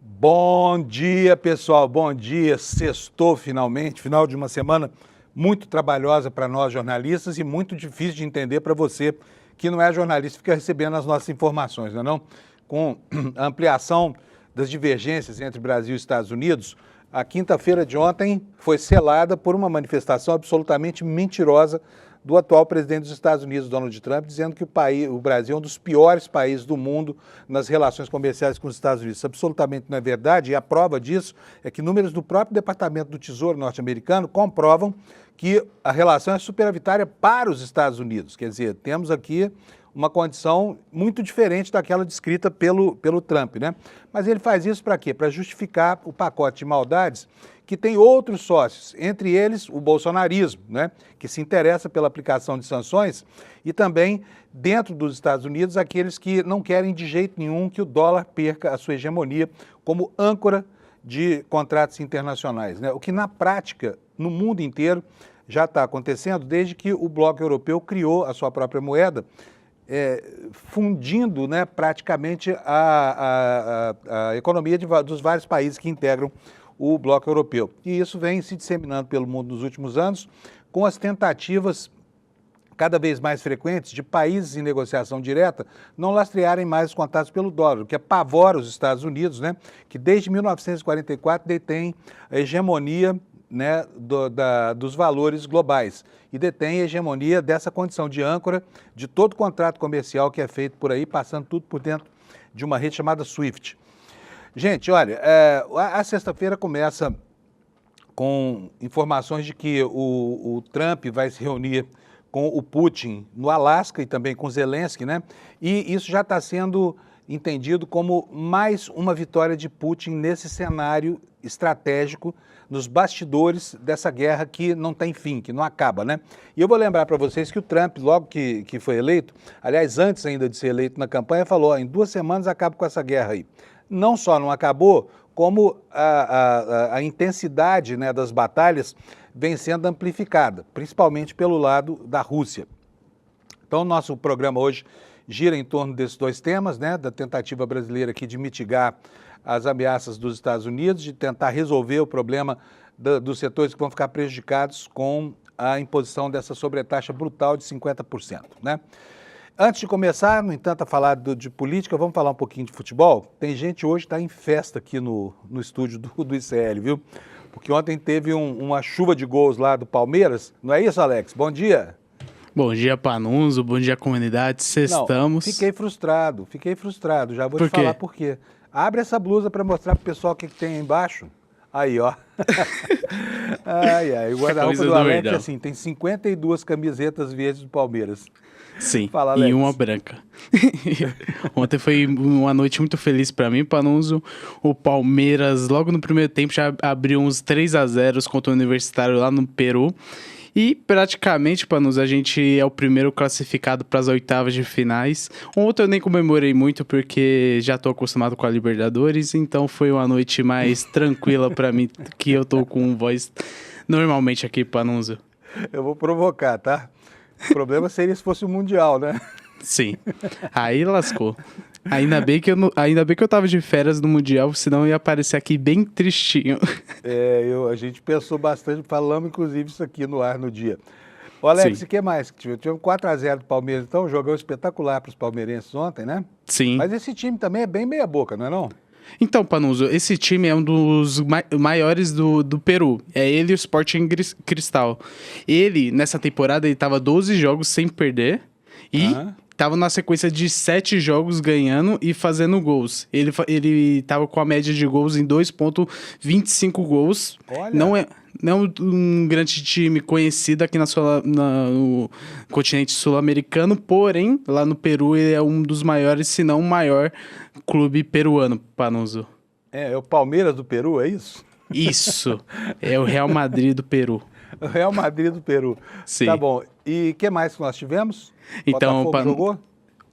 Bom dia, pessoal. Bom dia. Sextou finalmente, final de uma semana muito trabalhosa para nós jornalistas e muito difícil de entender para você que não é jornalista e fica recebendo as nossas informações, não é não? Com a ampliação das divergências entre Brasil e Estados Unidos, a quinta-feira de ontem foi selada por uma manifestação absolutamente mentirosa do atual presidente dos Estados Unidos, Donald Trump, dizendo que o Brasil é um dos piores países do mundo nas relações comerciais com os Estados Unidos. Isso absolutamente não é verdade, e a prova disso é que números do próprio Departamento do Tesouro norte-americano comprovam que a relação é superavitária para os Estados Unidos. Quer dizer, temos aqui uma condição muito diferente daquela descrita pelo Trump, né? Mas ele faz isso para quê? Para justificar o pacote de maldades que tem outros sócios, entre eles o bolsonarismo, né? Que se interessa pela aplicação de sanções, e também, dentro dos Estados Unidos, aqueles que não querem de jeito nenhum que o dólar perca a sua hegemonia como âncora de contratos internacionais, né? O que na prática, no mundo inteiro, já está acontecendo desde que o bloco europeu criou a sua própria moeda, fundindo, né, praticamente a economia dos vários países que integram o bloco europeu. E isso vem se disseminando pelo mundo nos últimos anos, com as tentativas cada vez mais frequentes de países em negociação direta não lastrearem mais os contatos pelo dólar, o que apavora os Estados Unidos, né, que desde 1944 detém a hegemonia, né, dos valores globais e detém a hegemonia dessa condição de âncora de todo contrato comercial que é feito por aí, passando tudo por dentro de uma rede chamada SWIFT. Gente, olha, a sexta-feira começa com informações de que o Trump vai se reunir com o Putin no Alasca e também com Zelensky, né? E isso já está sendo entendido como mais uma vitória de Putin nesse cenário estratégico, nos bastidores dessa guerra que não tem fim, que não acaba, né? E eu vou lembrar para vocês que o Trump, logo que foi eleito, aliás, antes ainda de ser eleito na campanha, falou, em 2 semanas acabo com essa guerra aí. Não só não acabou, como a intensidade, né, das batalhas vem sendo amplificada, principalmente pelo lado da Rússia. Então, nosso programa hoje gira em torno desses 2 temas, né, da tentativa brasileira aqui de mitigar as ameaças dos Estados Unidos, de tentar resolver o problema dos setores que vão ficar prejudicados com a imposição dessa sobretaxa brutal de 50%, né? Antes de começar, no entanto, a falar de política, vamos falar um pouquinho de futebol. Tem gente hoje que está em festa aqui no estúdio do ICL, viu? Porque ontem teve uma chuva de gols lá do Palmeiras. Não é isso, Alex? Bom dia. Bom dia, Panunzo. Bom dia, comunidade. Sextamos. Não, fiquei frustrado. Já vou te Por quê? falar por quê. Abre essa blusa para mostrar pro pessoal o que tem aí embaixo. Aí, ó. O guarda-roupa do Alex, assim, tem 52 camisetas verdes do Palmeiras. Sim, Fala, Alex. e uma branca. Ontem foi uma noite muito feliz pra mim, Panunzo. O Palmeiras, logo no primeiro tempo, já abriu uns 3-0 contra o Universitário lá no Peru. E praticamente, Panunzo, a gente é o primeiro classificado para as oitavas de finais. Ontem eu nem comemorei muito porque já tô acostumado com a Libertadores, então foi uma noite mais tranquila pra mim, que eu tô com voz normalmente aqui, Panunzo. Eu vou provocar, tá? O problema seria se fosse o Mundial, né? Sim, aí lascou. Ainda bem que eu tava de férias no Mundial, senão eu ia aparecer aqui bem tristinho. A gente pensou bastante, falamos inclusive isso aqui no ar no dia. Ô Alex, Sim. o que mais? Tivemos 4-0 do Palmeiras, então, um jogão espetacular para os palmeirenses ontem, né? Sim. Mas esse time também é bem meia boca, não é não? Então, Panunzo, esse time é um dos maiores do Peru. É ele e o Sporting Cristal. Ele, nessa temporada, ele tava 12 jogos sem perder e tava na sequência de 7 jogos ganhando e fazendo gols. Ele tava com a média de gols em 2,25 gols. Olha. Não é um grande time conhecido aqui no continente sul-americano, porém, lá no Peru ele é um dos maiores, se não o maior clube peruano, Panunzo. É o Palmeiras do Peru, é isso? Isso, é o Real Madrid do Peru. O Real Madrid do Peru. Sim. Tá bom. E o que mais que nós tivemos? Então, Botafogo jogou?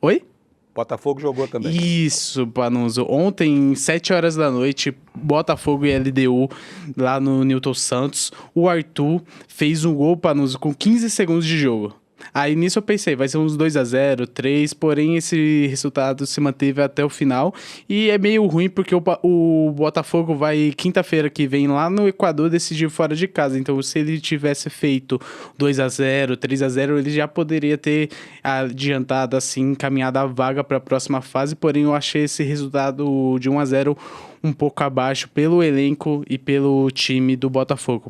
Oi? Botafogo jogou também. Isso, Panunzo. Ontem, 7 horas da noite, Botafogo e LDU, lá no Newton Santos. O Arthur fez um gol, Panunzo, com 15 segundos de jogo. Aí nisso eu pensei, vai ser uns 2-0, 3, porém esse resultado se manteve até o final. E é meio ruim porque o Botafogo vai quinta-feira que vem lá no Equador decidir fora de casa. Então se ele tivesse feito 2-0, 3-0, ele já poderia ter adiantado assim, encaminhado a vaga para a próxima fase. Porém eu achei esse resultado de 1-0 um pouco abaixo pelo elenco e pelo time do Botafogo.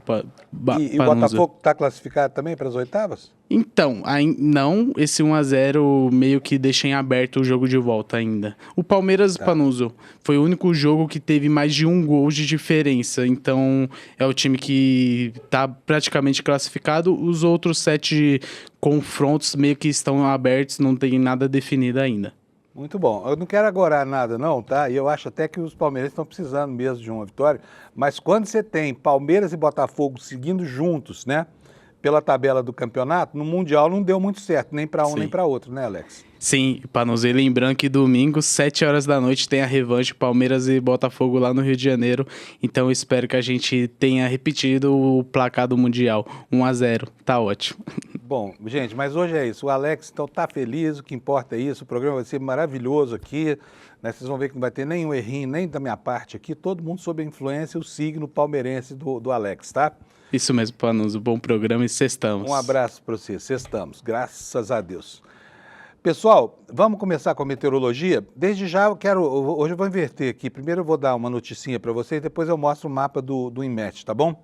E o Botafogo está classificado também para as oitavas? Então, não, esse 1-0 meio que deixa em aberto o jogo de volta ainda. O Palmeiras, Panuso, foi o único jogo que teve mais de 1 gol de diferença. Então, é o time que está praticamente classificado. Os outros 7 confrontos meio que estão abertos, não tem nada definido ainda. Muito bom. Eu não quero agorar nada não, tá? E eu acho até que os palmeirenses estão precisando mesmo de uma vitória. Mas quando você tem Palmeiras e Botafogo seguindo juntos, né? Pela tabela do campeonato, no Mundial não deu muito certo, nem para um nem para outro, né, Alex? Sim, Panuso, lembrando que domingo, 7 horas da noite, tem a revanche Palmeiras e Botafogo lá no Rio de Janeiro. Então eu espero que a gente tenha repetido o placar do Mundial. 1-0, tá ótimo. Bom, gente, mas hoje é isso. O Alex, então, tá feliz, o que importa é isso. O programa vai ser maravilhoso aqui, né? Vocês vão ver que não vai ter nenhum errinho, nem da minha parte aqui. Todo mundo sob a influência, o signo palmeirense do Alex, tá? Isso mesmo, Panuso. Bom programa e sextamos. Um abraço para você. Sextamos, graças a Deus. Pessoal, vamos começar com a meteorologia? Desde já hoje eu vou inverter aqui. Primeiro eu vou dar uma noticinha para vocês, depois eu mostro o mapa do INMET, tá bom?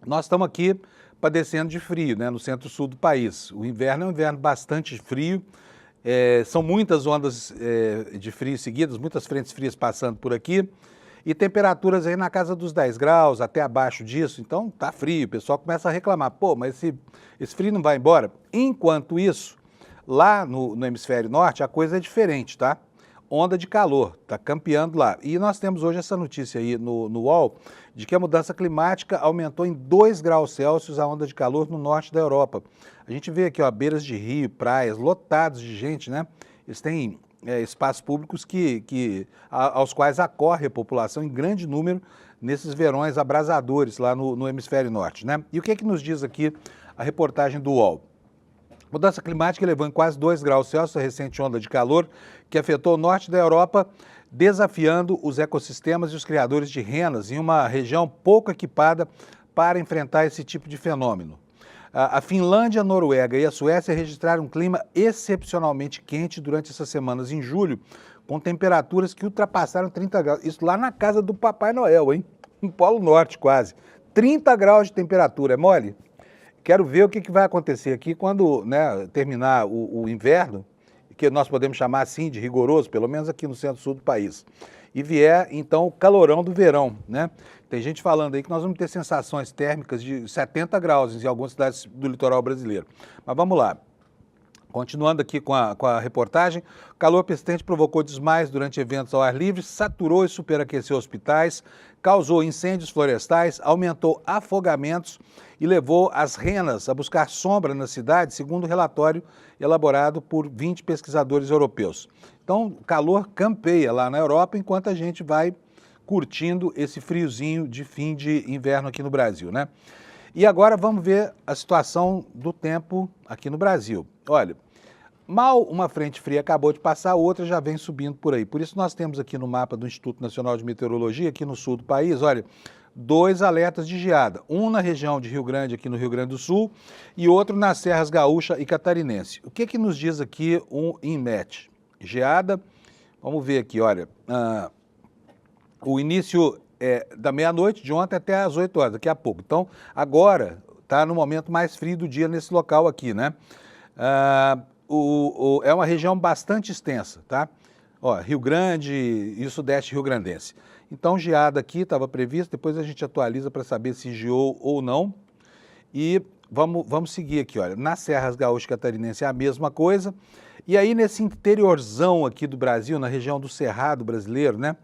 Nós estamos aqui padecendo de frio, né, no centro-sul do país. O inverno é um inverno bastante frio, são muitas ondas de frio seguidas, muitas frentes frias passando por aqui, e temperaturas aí na casa dos 10 graus, até abaixo disso, então tá frio, o pessoal começa a reclamar, pô, mas esse frio não vai embora? Enquanto isso, lá no hemisfério norte, a coisa é diferente, tá? Onda de calor, tá campeando lá. E nós temos hoje essa notícia aí no UOL, de que a mudança climática aumentou em 2 graus Celsius a onda de calor no norte da Europa. A gente vê aqui, ó, beiras de rio, praias, lotados de gente, né? Eles têm espaços públicos aos quais acorre a população em grande número nesses verões abrasadores lá no hemisfério norte, né? E o que nos diz aqui a reportagem do UOL? Mudança climática levou em quase 2 graus Celsius a recente onda de calor que afetou o norte da Europa, desafiando os ecossistemas e os criadores de renas em uma região pouco equipada para enfrentar esse tipo de fenômeno. A Finlândia, a Noruega e a Suécia registraram um clima excepcionalmente quente durante essas semanas em julho, com temperaturas que ultrapassaram 30 graus. Isso lá na casa do Papai Noel, hein? No Polo Norte quase. 30 graus de temperatura, é mole? Quero ver o que vai acontecer aqui quando, né, terminar o inverno, que nós podemos chamar assim de rigoroso, pelo menos aqui no centro-sul do país, e vier, então, o calorão do verão, né? Tem gente falando aí que nós vamos ter sensações térmicas de 70 graus em algumas cidades do litoral brasileiro. Mas vamos lá. Continuando aqui com a reportagem, o calor persistente provocou desmaios durante eventos ao ar livre, saturou e superaqueceu hospitais, causou incêndios florestais, aumentou afogamentos e levou as renas a buscar sombra na cidade, segundo o relatório elaborado por 20 pesquisadores europeus. Então, o calor campeia lá na Europa, enquanto a gente vai curtindo esse friozinho de fim de inverno aqui no Brasil, né? E agora vamos ver a situação do tempo aqui no Brasil. Olha, mal uma frente fria acabou de passar, outra já vem subindo por aí. Por isso nós temos aqui no mapa do Instituto Nacional de Meteorologia, aqui no sul do país, olha, 2 alertas de geada. Um na região de Rio Grande, aqui no Rio Grande do Sul, e outro nas Serras Gaúcha e Catarinense. O que nos diz aqui um INMET? Geada, vamos ver aqui, olha, o início da meia-noite, de ontem até às 8 horas, daqui a pouco. Então, agora está no momento mais frio do dia nesse local aqui, né? É uma região bastante extensa, tá? Ó, Rio Grande e o Sudeste rio-grandense. Então, geada aqui estava previsto, depois a gente atualiza para saber se geou ou não. E vamos seguir aqui, olha, nas Serras Gaúcha e Catarinense é a mesma coisa. E aí, nesse interiorzão aqui do Brasil, na região do Cerrado brasileiro, né?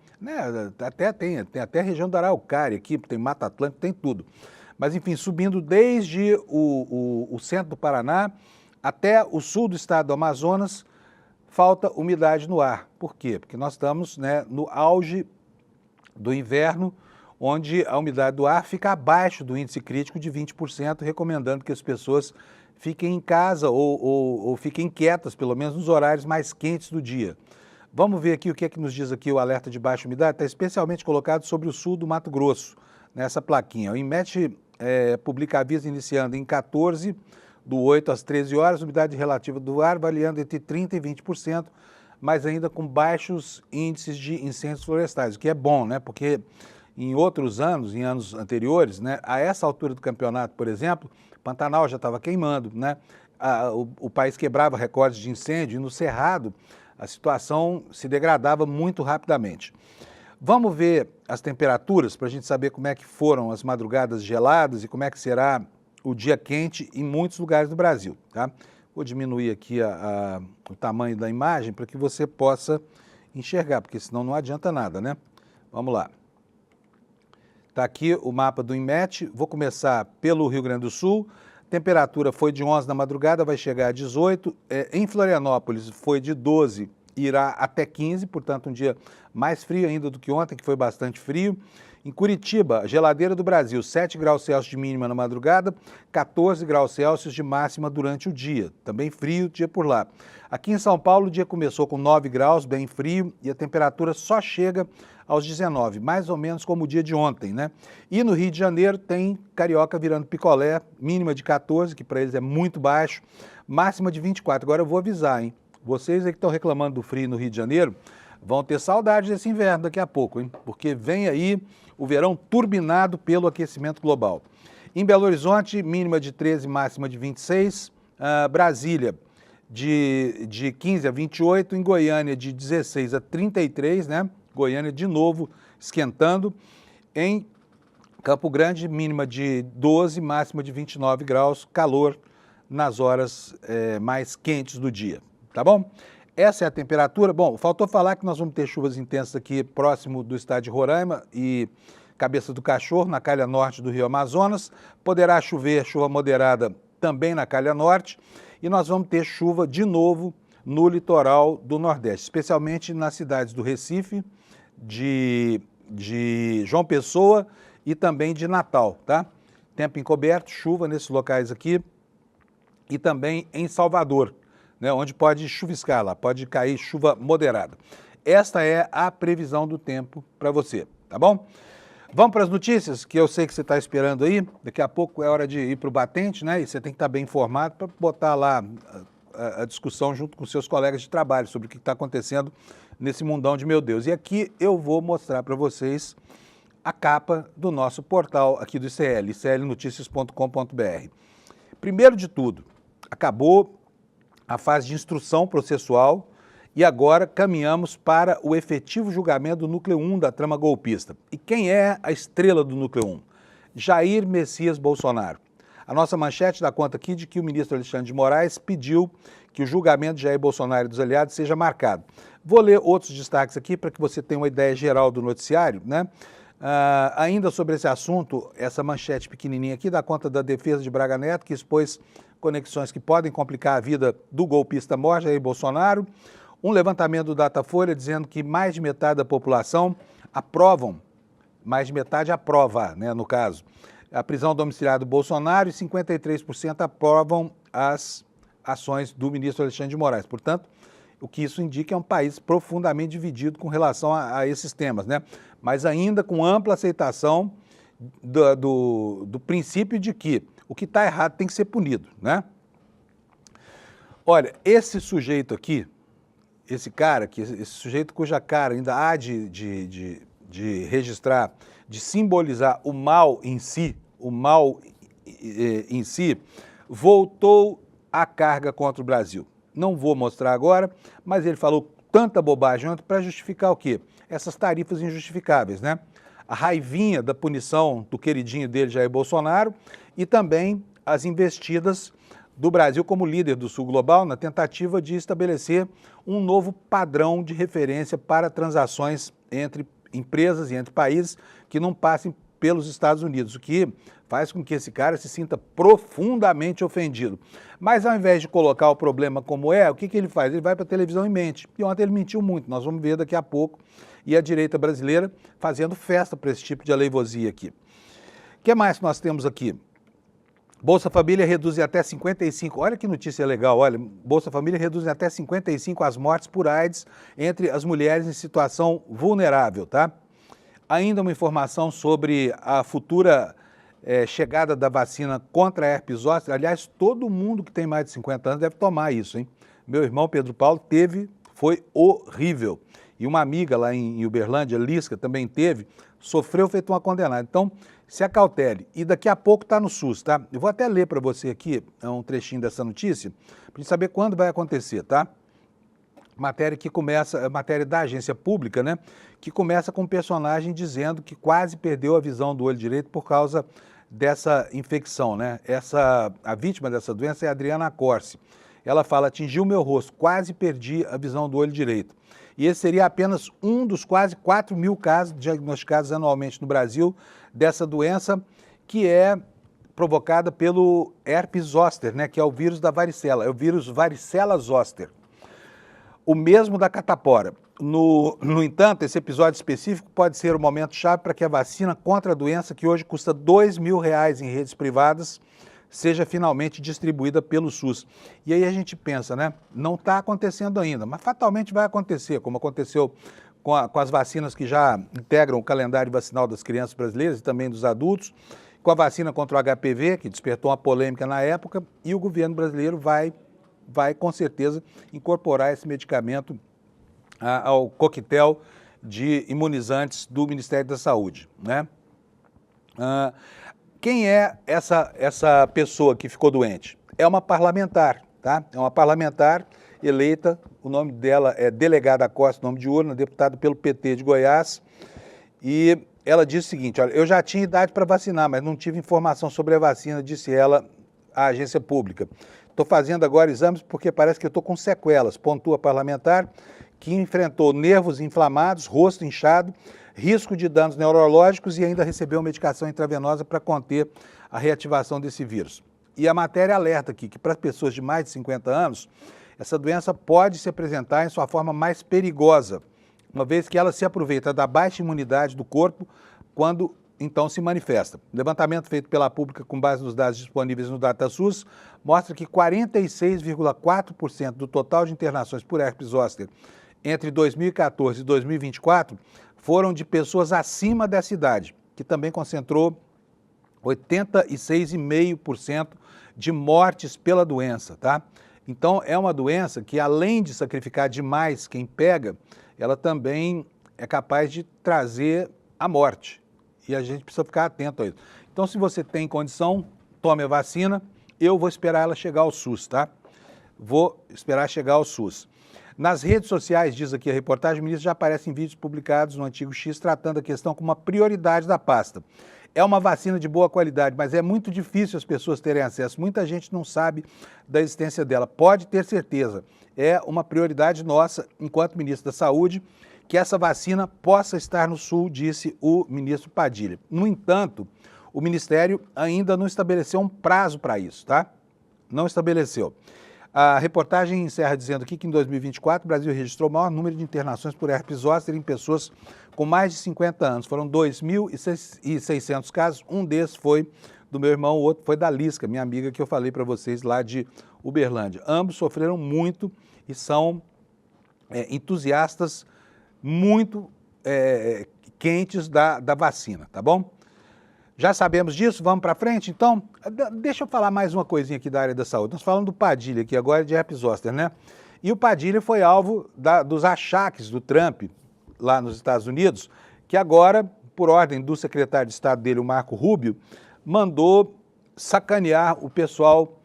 Tem até a região da Araucária aqui, tem Mata Atlântica, tem tudo. Mas, enfim, subindo desde o centro do Paraná até o sul do estado do Amazonas, falta umidade no ar. Por quê? Porque nós estamos, né, no auge do inverno, onde a umidade do ar fica abaixo do índice crítico de 20%, recomendando que as pessoas fiquem em casa ou fiquem quietas, pelo menos nos horários mais quentes do dia. Vamos ver aqui o que é que nos diz aqui o alerta de baixa umidade. Está especialmente colocado sobre o sul do Mato Grosso, nessa plaquinha. O INMET publica aviso iniciando em 14, do 8 às 13 horas, umidade relativa do ar variando entre 30% e 20%, mas ainda com baixos índices de incêndios florestais, o que é bom, né? Porque em outros anos, em anos anteriores, né, a essa altura do campeonato, por exemplo, Pantanal já estava queimando, né? O país quebrava recordes de incêndio e no Cerrado a situação se degradava muito rapidamente. Vamos ver as temperaturas para a gente saber como é que foram as madrugadas geladas e como é que será o dia quente em muitos lugares do Brasil, tá? Vou diminuir aqui o tamanho da imagem para que você possa enxergar, porque senão não adianta nada, né? Vamos lá. Está aqui o mapa do INMET. Vou começar pelo Rio Grande do Sul. Temperatura foi de 11 da madrugada, vai chegar a 18. Em Florianópolis foi de 12, irá até 15, portanto um dia mais frio ainda do que ontem, que foi bastante frio. Em Curitiba, geladeira do Brasil, 7 graus Celsius de mínima na madrugada, 14 graus Celsius de máxima durante o dia. Também frio o dia por lá. Aqui em São Paulo, o dia começou com 9 graus, bem frio, e a temperatura só chega aos 19, mais ou menos como o dia de ontem, né? E no Rio de Janeiro tem carioca virando picolé, mínima de 14, que para eles é muito baixo, máxima de 24. Agora eu vou avisar, hein? Vocês aí que estão reclamando do frio no Rio de Janeiro, vão ter saudade desse inverno daqui a pouco, hein? Porque vem aí o verão turbinado pelo aquecimento global. Em Belo Horizonte, mínima de 13, máxima de 26. Brasília, de 15 a 28. Em Goiânia, de 16 a 33, né? Goiânia de novo esquentando. Em Campo Grande, mínima de 12, máxima de 29 graus, calor nas horas mais quentes do dia, tá bom? Essa é a temperatura. Bom, faltou falar que nós vamos ter chuvas intensas aqui próximo do estado de Roraima e Cabeça do Cachorro, na calha norte do Rio Amazonas. Poderá chover, chuva moderada também na calha norte. E nós vamos ter chuva de novo no litoral do Nordeste, especialmente nas cidades do Recife, de João Pessoa e também de Natal, tá? Tempo encoberto, chuva nesses locais aqui e também em Salvador, né, onde pode chuviscar lá, pode cair chuva moderada. Esta é a previsão do tempo para você, tá bom? Vamos para as notícias, que eu sei que você está esperando aí. Daqui a pouco é hora de ir para o batente, né? E você tem que estar bem informado para botar lá a discussão junto com seus colegas de trabalho sobre o que está acontecendo nesse mundão de meu Deus. E aqui eu vou mostrar para vocês a capa do nosso portal aqui do ICL, iclnoticias.com.br. Primeiro de tudo, acabou a fase de instrução processual e agora caminhamos para o efetivo julgamento do núcleo 1 da trama golpista. E quem é a estrela do núcleo 1? Jair Messias Bolsonaro. A nossa manchete dá conta aqui de que o ministro Alexandre de Moraes pediu que o julgamento de Jair Bolsonaro e dos aliados seja marcado. Vou ler outros destaques aqui para que você tenha uma ideia geral do noticiário, né? Ainda sobre esse assunto, essa manchete pequenininha aqui dá conta da defesa de Braga Neto, que expôs conexões que podem complicar a vida do golpista mor, Jair Bolsonaro. Um levantamento do Datafolha dizendo que mais de metade da população aprovam, mais de metade aprova, né, no caso, a prisão domiciliar do Bolsonaro e 53% aprovam as ações do ministro Alexandre de Moraes. Portanto, o que isso indica é um país profundamente dividido com relação a esses temas, né? Mas ainda com ampla aceitação do princípio de que o que está errado tem que ser punido, né? Olha, esse sujeito aqui, esse sujeito cuja cara ainda há de registrar, de simbolizar o mal em si, voltou à carga contra o Brasil. Não vou mostrar agora, mas ele falou tanta bobagem ontem para justificar o quê? Essas tarifas injustificáveis, né? A raivinha da punição do queridinho dele, Jair Bolsonaro, e também as investidas do Brasil como líder do Sul Global na tentativa de estabelecer um novo padrão de referência para transações entre empresas e entre países que não passem pelos Estados Unidos, o que faz com que esse cara se sinta profundamente ofendido. Mas ao invés de colocar o problema como é, o que ele faz? Ele vai para a televisão e mente. E ontem ele mentiu muito, nós vamos ver daqui a pouco, e a direita brasileira fazendo festa para esse tipo de aleivosia aqui. O que mais nós temos aqui? Bolsa Família reduz em até 55, olha que notícia legal, olha, Bolsa Família reduz em até 55 as mortes por AIDS entre as mulheres em situação vulnerável, tá? Ainda uma informação sobre a futura chegada da vacina contra a herpes zoster. Aliás, todo mundo que tem mais de 50 anos deve tomar isso, hein? Meu irmão Pedro Paulo teve, foi horrível. E uma amiga lá em Uberlândia, Lisca, também teve, sofreu feito uma condenada. Então, se acautele. E daqui a pouco está no SUS, tá? Eu vou até ler para você aqui um trechinho dessa notícia, para gente saber quando vai acontecer, tá? Matéria que começa, matéria da agência pública, né? Que começa com um personagem dizendo que quase perdeu a visão do olho direito por causa dessa infecção, né? A vítima dessa doença é a Adriana Corsi. Ela fala, atingiu meu rosto, quase perdi a visão do olho direito. E esse seria apenas um dos quase 4 mil casos diagnosticados anualmente no Brasil dessa doença, que é provocada pelo herpes zoster, né? Que é o vírus da varicela, é o vírus varicela zoster. O mesmo da catapora. No entanto, esse episódio específico pode ser o momento-chave para que a vacina contra a doença, que hoje custa R$2.000 em redes privadas, seja finalmente distribuída pelo SUS. E aí a gente pensa, né? Não está acontecendo ainda, mas fatalmente vai acontecer, como aconteceu com as vacinas que já integram o calendário vacinal das crianças brasileiras e também dos adultos, com a vacina contra o HPV, que despertou uma polêmica na época, e o governo brasileiro vai com certeza incorporar esse medicamento ao coquetel de imunizantes do Ministério da Saúde, né? Quem é essa pessoa que ficou doente? É uma parlamentar, tá? É uma parlamentar eleita, o nome dela é Delegada Costa, nome de urna, deputada pelo PT de Goiás, e ela disse o seguinte, olha, eu já tinha idade para vacinar, mas não tive informação sobre a vacina, disse ela à agência pública. Estou fazendo agora exames porque parece que eu estou com sequelas, pontua parlamentar, que enfrentou nervos inflamados, rosto inchado, risco de danos neurológicos e ainda recebeu medicação intravenosa para conter a reativação desse vírus. E a matéria alerta aqui que para pessoas de mais de 50 anos, essa doença pode se apresentar em sua forma mais perigosa, uma vez que ela se aproveita da baixa imunidade do corpo quando então se manifesta. O levantamento feito pela Pública com base nos dados disponíveis no DataSUS mostra que 46,4% do total de internações por herpes zoster entre 2014 e 2024 foram de pessoas acima dessa idade, que também concentrou 86,5% de mortes pela doença, tá? Então, é uma doença que, além de sacrificar demais quem pega, ela também é capaz de trazer a morte. E a gente precisa ficar atento a isso. Então, se você tem condição, tome a vacina. Eu vou esperar ela chegar ao SUS, tá? Vou esperar chegar ao SUS. Nas redes sociais, diz aqui a reportagem, o ministro já aparece em vídeos publicados no Antigo X tratando a questão como uma prioridade da pasta. É uma vacina de boa qualidade, mas é muito difícil as pessoas terem acesso. Muita gente não sabe da existência dela. Pode ter certeza, é uma prioridade nossa, enquanto ministro da Saúde, que essa vacina possa estar no Sul, disse o ministro Padilha. No entanto, o Ministério ainda não estabeleceu um prazo para isso, tá? Não estabeleceu. A reportagem encerra dizendo aqui que em 2024 o Brasil registrou o maior número de internações por herpes zoster em pessoas com mais de 50 anos. Foram 2.600 casos, um desses foi do meu irmão, o outro foi da Lisca, minha amiga que eu falei para vocês lá de Uberlândia. Ambos sofreram muito e são entusiastas muito quentes da vacina, tá bom? Já sabemos disso, vamos para frente? Então, deixa eu falar mais uma coisinha aqui da área da saúde. Nós falamos do Padilha aqui agora de herpes zoster, né? E o Padilha foi alvo dos achaques do Trump lá nos Estados Unidos, que agora, por ordem do secretário de Estado dele, o Marco Rubio, mandou sacanear o pessoal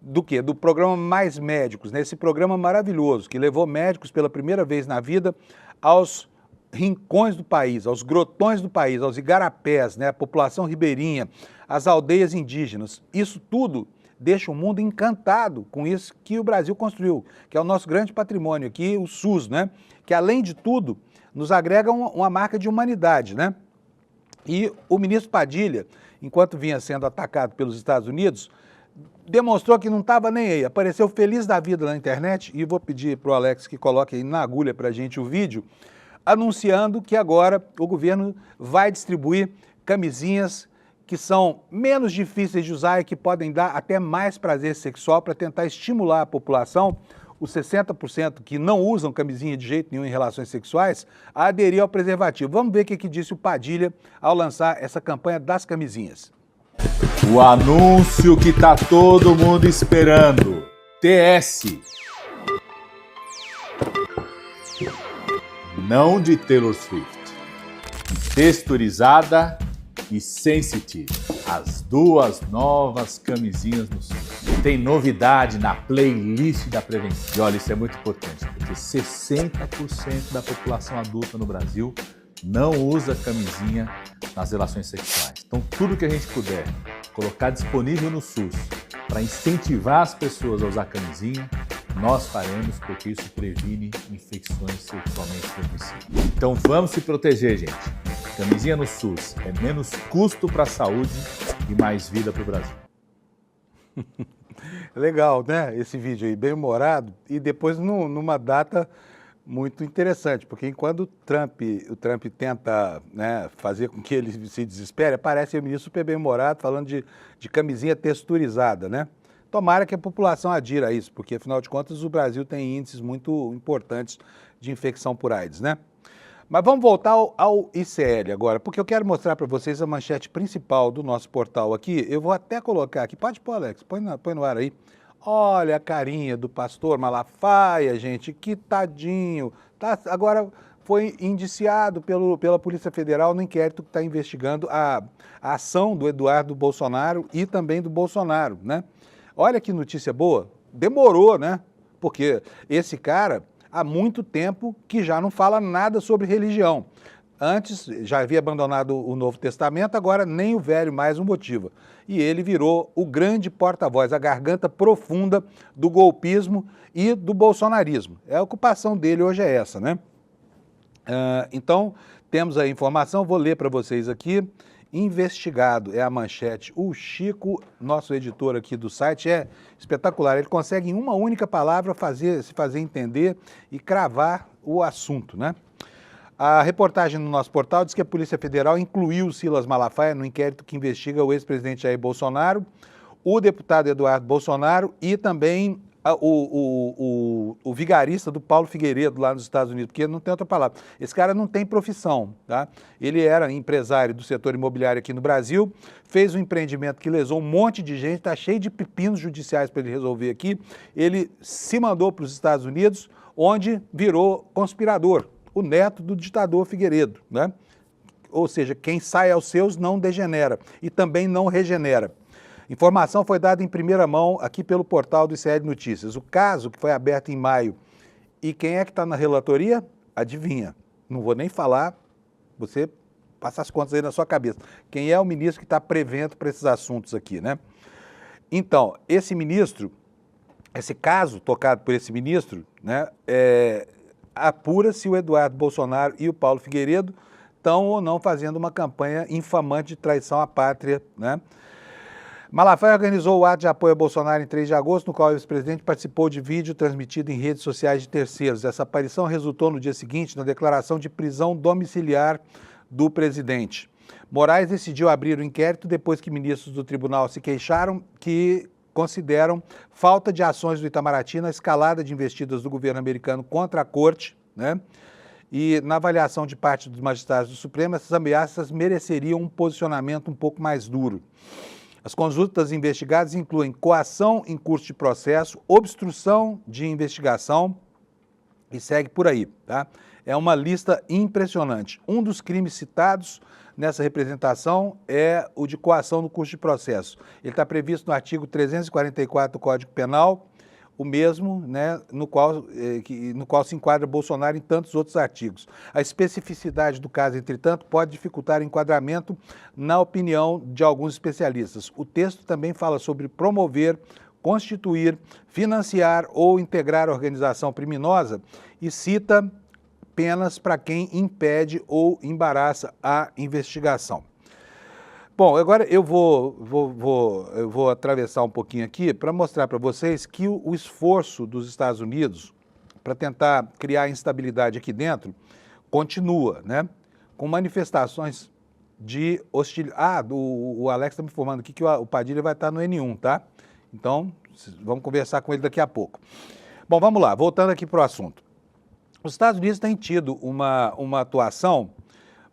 do quê? Do programa Mais Médicos, né? Esse programa maravilhoso que levou médicos pela primeira vez na vida aos rincões do país, aos grotões do país, aos igarapés, né? A população ribeirinha, as aldeias indígenas. Isso tudo deixa o mundo encantado com isso que o Brasil construiu, que é o nosso grande patrimônio aqui, o SUS, né? Que além de tudo, nos agrega uma marca de humanidade, né? E o ministro Padilha, enquanto vinha sendo atacado pelos Estados Unidos, demonstrou que não estava nem aí, apareceu feliz da vida na internet, e vou pedir para o Alex que coloque aí na agulha para a gente o vídeo, anunciando que agora o governo vai distribuir camisinhas que são menos difíceis de usar e que podem dar até mais prazer sexual para tentar estimular a população, os 60% que não usam camisinha de jeito nenhum em relações sexuais, a aderir ao preservativo. Vamos ver o que disse o Padilha ao lançar essa campanha das camisinhas. O anúncio que tá todo mundo esperando. TS. Não de Taylor Swift. Texturizada e Sensitive. As duas novas camisinhas no SUS. Tem novidade na playlist da prevenção. E olha, isso é muito importante, porque 60% da população adulta no Brasil não usa camisinha nas relações sexuais. Então, tudo que a gente puder colocar disponível no SUS para incentivar as pessoas a usar camisinha, nós faremos, porque isso previne infecções sexualmente transmissíveis. Então, vamos se proteger, gente. Camisinha no SUS é menos custo para a saúde e mais vida para o Brasil. Legal, né? Esse vídeo aí, bem humorado, e depois numa data muito interessante, porque enquanto o Trump tenta, né, fazer com que ele se desespere, aparece o ministro super bem-humorado falando de camisinha texturizada, né? Tomara que a população adira a isso, porque afinal de contas o Brasil tem índices muito importantes de infecção por AIDS, né? Mas vamos voltar ao ICL agora, porque eu quero mostrar para vocês a manchete principal do nosso portal aqui. Eu vou até colocar aqui, pode pôr, Alex, põe no ar aí. Olha a carinha do pastor Malafaia, gente, que tadinho. Tá, agora foi indiciado pela Polícia Federal no inquérito que está investigando a ação do Eduardo Bolsonaro e também do Bolsonaro, né? Olha que notícia boa. Demorou, né? Porque esse cara há muito tempo que já não fala nada sobre religião. Antes já havia abandonado o Novo Testamento, agora nem o Velho mais o motiva. E ele virou o grande porta-voz, a garganta profunda do golpismo e do bolsonarismo. A ocupação dele hoje é essa, né? Então, temos a informação, vou ler para vocês aqui. Investigado é a manchete. O Chico, nosso editor aqui do site, é espetacular. Ele consegue em uma única palavra se fazer entender e cravar o assunto, né? A reportagem no nosso portal diz que a Polícia Federal incluiu o Silas Malafaia no inquérito que investiga o ex-presidente Jair Bolsonaro, o deputado Eduardo Bolsonaro e também o vigarista do Paulo Figueiredo lá nos Estados Unidos, porque não tem outra palavra. Esse cara não tem profissão, tá? Ele era empresário do setor imobiliário aqui no Brasil, fez um empreendimento que lesou um monte de gente, está cheio de pepinos judiciais para ele resolver aqui. Ele se mandou para os Estados Unidos, onde virou conspirador, o neto do ditador Figueiredo, né? Ou seja, quem sai aos seus não degenera e também não regenera. Informação foi dada em primeira mão aqui pelo portal do ICL Notícias. O caso, que foi aberto em maio, e quem é que está na relatoria? Adivinha. Não vou nem falar, você passa as contas aí na sua cabeça. Quem é o ministro que está prevento para esses assuntos aqui, né? Então, esse ministro, esse caso tocado por esse ministro, né, apura se o Eduardo Bolsonaro e o Paulo Figueiredo estão ou não fazendo uma campanha infamante de traição à pátria, né? Malafaia organizou o ato de apoio a Bolsonaro em 3 de agosto, no qual o ex-presidente participou de vídeo transmitido em redes sociais de terceiros. Essa aparição resultou no dia seguinte na declaração de prisão domiciliar do presidente. Moraes decidiu abrir o inquérito depois que ministros do tribunal se queixaram que consideram falta de ações do Itamaraty na escalada de investidas do governo americano contra a corte, né? E na avaliação de parte dos magistrados do Supremo, essas ameaças mereceriam um posicionamento um pouco mais duro. As condutas investigadas incluem coação em curso de processo, obstrução de investigação e segue por aí, tá? É uma lista impressionante. Um dos crimes citados nessa representação é o de coação no curso de processo. Ele está previsto no artigo 344 do Código Penal, o mesmo, né, no qual se enquadra Bolsonaro em tantos outros artigos. A especificidade do caso, entretanto, pode dificultar o enquadramento na opinião de alguns especialistas. O texto também fala sobre promover, constituir, financiar ou integrar a organização criminosa e cita penas para quem impede ou embaraça a investigação. Bom, agora eu vou atravessar um pouquinho aqui para mostrar para vocês que o esforço dos Estados Unidos para tentar criar instabilidade aqui dentro continua, né? Com manifestações de hostilidade. O Alex está me informando aqui que o Padilha vai estar no N1, tá? Então, vamos conversar com ele daqui a pouco. Bom, vamos lá, voltando aqui para o assunto. Os Estados Unidos têm tido uma atuação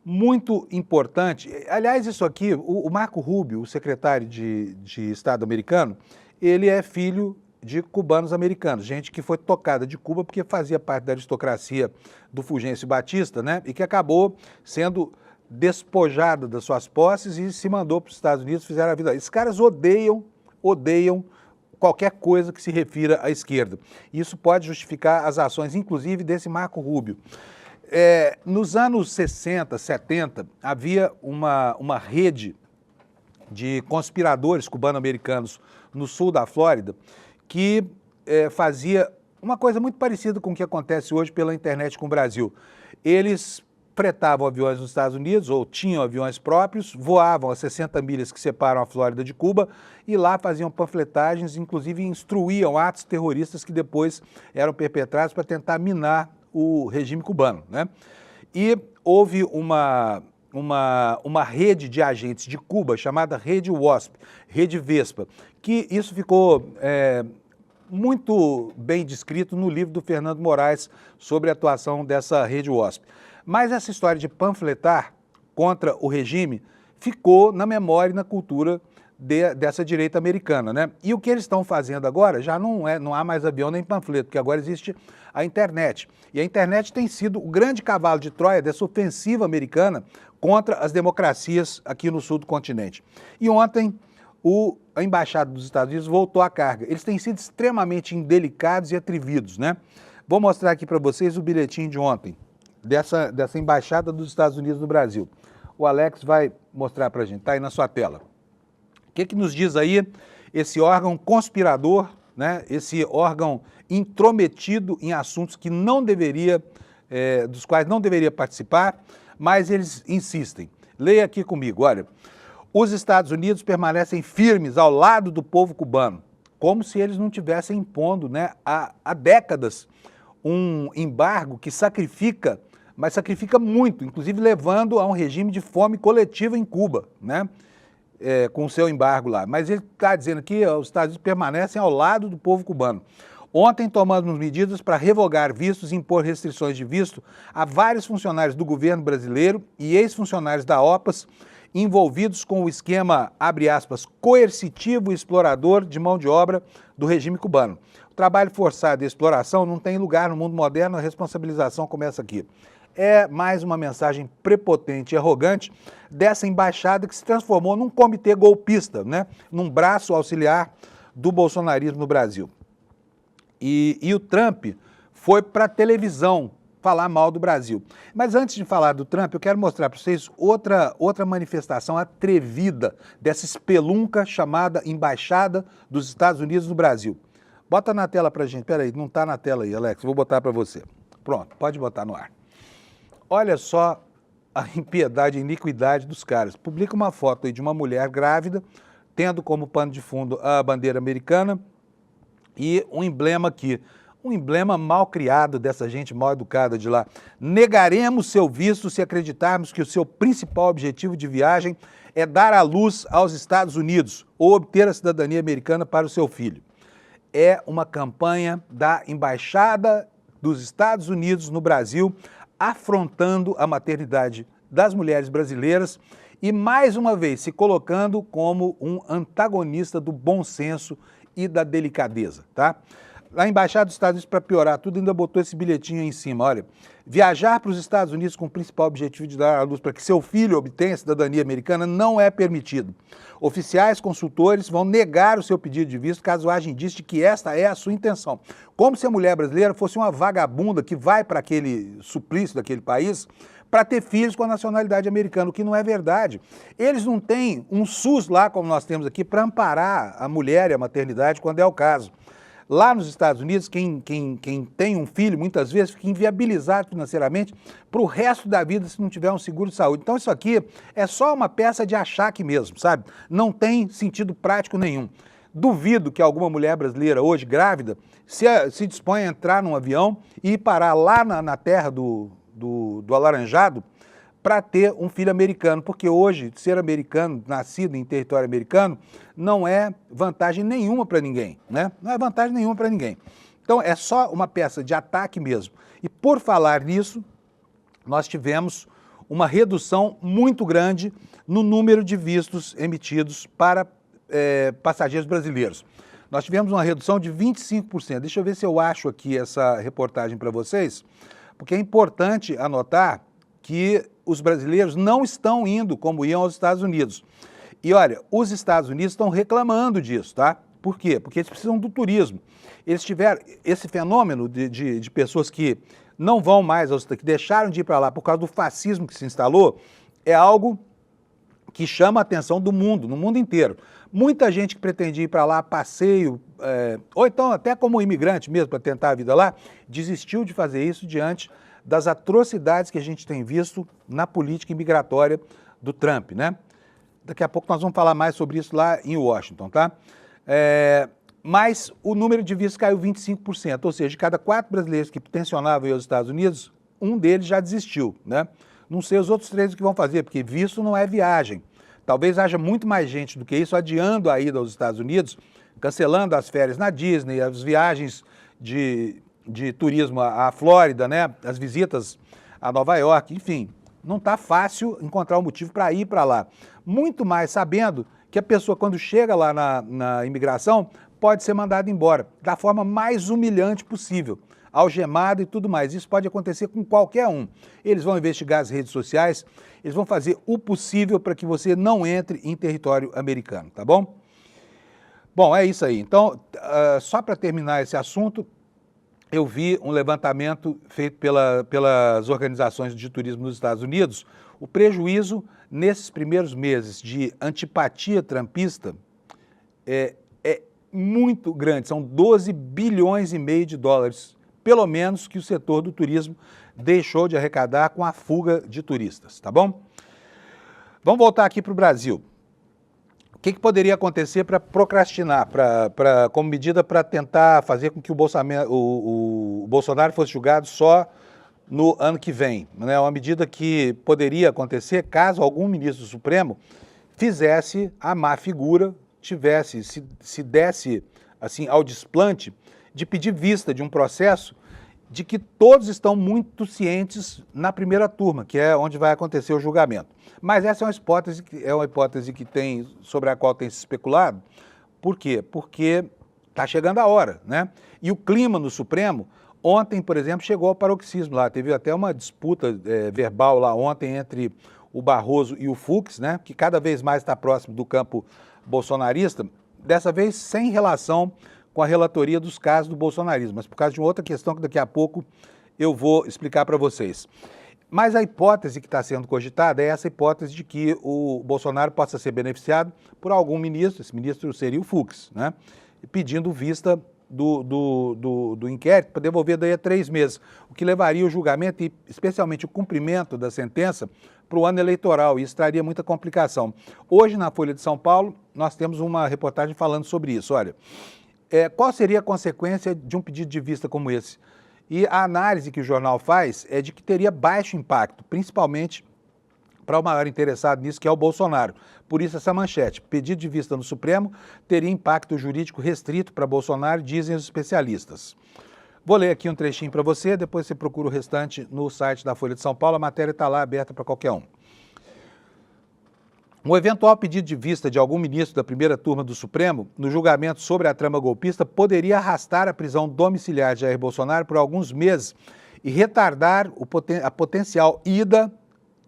muito importante. Aliás, isso aqui, o Marco Rubio, o secretário de Estado americano, ele é filho de cubanos americanos, gente que foi tocada de Cuba porque fazia parte da aristocracia do Fulgêncio Batista, né? E que acabou sendo despojada das suas posses e se mandou para os Estados Unidos, fizeram a vida. Esses caras odeiam qualquer coisa que se refira à esquerda. Isso pode justificar as ações, inclusive, desse Marco Rubio. Nos anos 60, 70, havia uma rede de conspiradores cubano-americanos no sul da Flórida que fazia uma coisa muito parecida com o que acontece hoje pela internet com o Brasil. Eles fretavam aviões nos Estados Unidos, ou tinham aviões próprios, voavam as 60 milhas que separam a Flórida de Cuba e lá faziam panfletagens, inclusive instruíam atos terroristas que depois eram perpetrados para tentar minar o regime cubano, né? E houve uma rede de agentes de Cuba chamada Rede WASP, Rede Vespa, que isso ficou muito bem descrito no livro do Fernando Moraes sobre a atuação dessa Rede WASP. Mas essa história de panfletar contra o regime ficou na memória e na cultura dessa direita americana, né? E o que eles estão fazendo agora já não há mais avião nem panfleto, porque agora existe a internet. E a internet tem sido o grande cavalo de Troia dessa ofensiva americana contra as democracias aqui no sul do continente. E ontem a Embaixada dos Estados Unidos voltou à carga. Eles têm sido extremamente indelicados e atrevidos, né? Vou mostrar aqui para vocês o bilhetim de ontem, dessa Embaixada dos Estados Unidos no Brasil. O Alex vai mostrar para a gente, tá aí na sua tela. O que nos diz aí esse órgão conspirador, né? Esse órgão intrometido em assuntos que não deveria, dos quais não deveria participar, mas eles insistem. Leia aqui comigo, olha. Os Estados Unidos permanecem firmes ao lado do povo cubano, como se eles não tivessem impondo, né, há décadas um embargo que sacrifica, mas sacrifica muito, inclusive levando a um regime de fome coletiva em Cuba, né? Com o seu embargo lá. Mas ele está dizendo que os Estados Unidos permanecem ao lado do povo cubano. Ontem tomamos medidas para revogar vistos e impor restrições de visto a vários funcionários do governo brasileiro e ex-funcionários da OPAS envolvidos com o esquema, abre aspas, coercitivo e explorador de mão de obra do regime cubano. O trabalho forçado e a exploração não tem lugar no mundo moderno, a responsabilização começa aqui. É mais uma mensagem prepotente e arrogante dessa embaixada que se transformou num comitê golpista, né? Num braço auxiliar do bolsonarismo no Brasil. E o Trump foi para a televisão falar mal do Brasil. Mas antes de falar do Trump, eu quero mostrar para vocês outra manifestação atrevida dessa espelunca chamada Embaixada dos Estados Unidos no Brasil. Bota na tela para a gente. Peraí, não está na tela aí, Alex. Vou botar para você. Pronto, pode botar no ar. Olha só a impiedade e iniquidade dos caras. Publica uma foto aí de uma mulher grávida, tendo como pano de fundo a bandeira americana e um emblema aqui. Um emblema mal criado dessa gente mal educada de lá. Negaremos seu visto se acreditarmos que o seu principal objetivo de viagem é dar à luz aos Estados Unidos ou obter a cidadania americana para o seu filho. É uma campanha da Embaixada dos Estados Unidos no Brasil, afrontando a maternidade das mulheres brasileiras e, mais uma vez, se colocando como um antagonista do bom senso e da delicadeza, tá? A Embaixada dos Estados Unidos, para piorar tudo, ainda botou esse bilhetinho aí em cima, olha. Viajar para os Estados Unidos com o principal objetivo de dar à luz para que seu filho obtenha a cidadania americana não é permitido. Oficiais consultores vão negar o seu pedido de visto caso haja indício de que esta é a sua intenção. Como se a mulher brasileira fosse uma vagabunda que vai para aquele suplício daquele país para ter filhos com a nacionalidade americana, o que não é verdade. Eles não têm um SUS lá, como nós temos aqui, para amparar a mulher e a maternidade quando é o caso. Lá nos Estados Unidos, quem tem um filho, muitas vezes, fica inviabilizado financeiramente para o resto da vida se não tiver um seguro de saúde. Então isso aqui é só uma peça de achaque mesmo, sabe? Não tem sentido prático nenhum. Duvido que alguma mulher brasileira hoje, grávida, se dispõe a entrar num avião e parar lá na terra do Alaranjado para ter um filho americano, porque hoje ser americano, nascido em território americano, não é vantagem nenhuma para ninguém, né? Não é vantagem nenhuma para ninguém. Então é só uma peça de ataque mesmo. E por falar nisso, nós tivemos uma redução muito grande no número de vistos emitidos para passageiros brasileiros. Nós tivemos uma redução de 25%. Deixa eu ver se eu acho aqui essa reportagem para vocês, porque é importante anotar que os brasileiros não estão indo como iam aos Estados Unidos. E olha, os Estados Unidos estão reclamando disso, tá? Por quê? Porque eles precisam do turismo. Eles tiveram esse fenômeno de pessoas que não vão mais, que deixaram de ir para lá por causa do fascismo que se instalou, é algo que chama a atenção do mundo, no mundo inteiro. Muita gente que pretendia ir para lá a passeio, ou então até como imigrante mesmo, para tentar a vida lá, desistiu de fazer isso diante das atrocidades que a gente tem visto na política imigratória do Trump, né? Daqui a pouco nós vamos falar mais sobre isso lá em Washington, tá? Mas o número de vistos caiu 25%, ou seja, de cada 4 brasileiros que tensionavam ir aos Estados Unidos, um deles já desistiu, né? Não sei os outros 3 o que vão fazer, porque visto não é viagem. Talvez haja muito mais gente do que isso adiando a ida aos Estados Unidos, cancelando as férias na Disney, as viagens de turismo à Flórida, né? As visitas a Nova York, enfim. Não está fácil encontrar um motivo para ir para lá. Muito mais sabendo que a pessoa, quando chega lá na imigração, pode ser mandada embora da forma mais humilhante possível, algemada e tudo mais. Isso pode acontecer com qualquer um. Eles vão investigar as redes sociais, eles vão fazer o possível para que você não entre em território americano, tá bom? Bom, é isso aí. Então, só para terminar esse assunto, eu vi um levantamento feito pelas organizações de turismo nos Estados Unidos. O prejuízo nesses primeiros meses de antipatia trumpista é muito grande, são 12 bilhões e meio de dólares, pelo menos que o setor do turismo deixou de arrecadar com a fuga de turistas, tá bom? Vamos voltar aqui para o Brasil. O que poderia acontecer para procrastinar, como medida para tentar fazer com que o Bolsonaro fosse julgado só no ano que vem, né? Uma medida que poderia acontecer caso algum ministro do Supremo fizesse a má figura, se desse assim ao desplante de pedir vista de um processo de que todos estão muito cientes na primeira turma, que é onde vai acontecer o julgamento. Mas essa é uma hipótese sobre a qual tem se especulado. Por quê? Porque está chegando a hora, né? E o clima no Supremo, ontem, por exemplo, chegou ao paroxismo lá. Teve até uma disputa verbal lá ontem entre o Barroso e o Fux, né? Que cada vez mais está próximo do campo bolsonarista, dessa vez sem relação com a relatoria dos casos do bolsonarismo, mas por causa de uma outra questão que daqui a pouco eu vou explicar para vocês. Mas a hipótese que está sendo cogitada é essa hipótese de que o Bolsonaro possa ser beneficiado por algum ministro, esse ministro seria o Fux, né? Pedindo vista do inquérito para devolver daí a 3 meses, o que levaria o julgamento e especialmente o cumprimento da sentença para o ano eleitoral, e isso traria muita complicação. Hoje, na Folha de São Paulo, nós temos uma reportagem falando sobre isso. Olha, qual seria a consequência de um pedido de vista como esse? E a análise que o jornal faz é de que teria baixo impacto, principalmente para o maior interessado nisso, que é o Bolsonaro. Por isso essa manchete, pedido de vista no Supremo teria impacto jurídico restrito para Bolsonaro, dizem os especialistas. Vou ler aqui um trechinho para você, depois você procura o restante no site da Folha de São Paulo, a matéria está lá aberta para qualquer um. Um eventual pedido de vista de algum ministro da primeira turma do Supremo no julgamento sobre a trama golpista poderia arrastar a prisão domiciliar de Jair Bolsonaro por alguns meses e retardar a potencial ida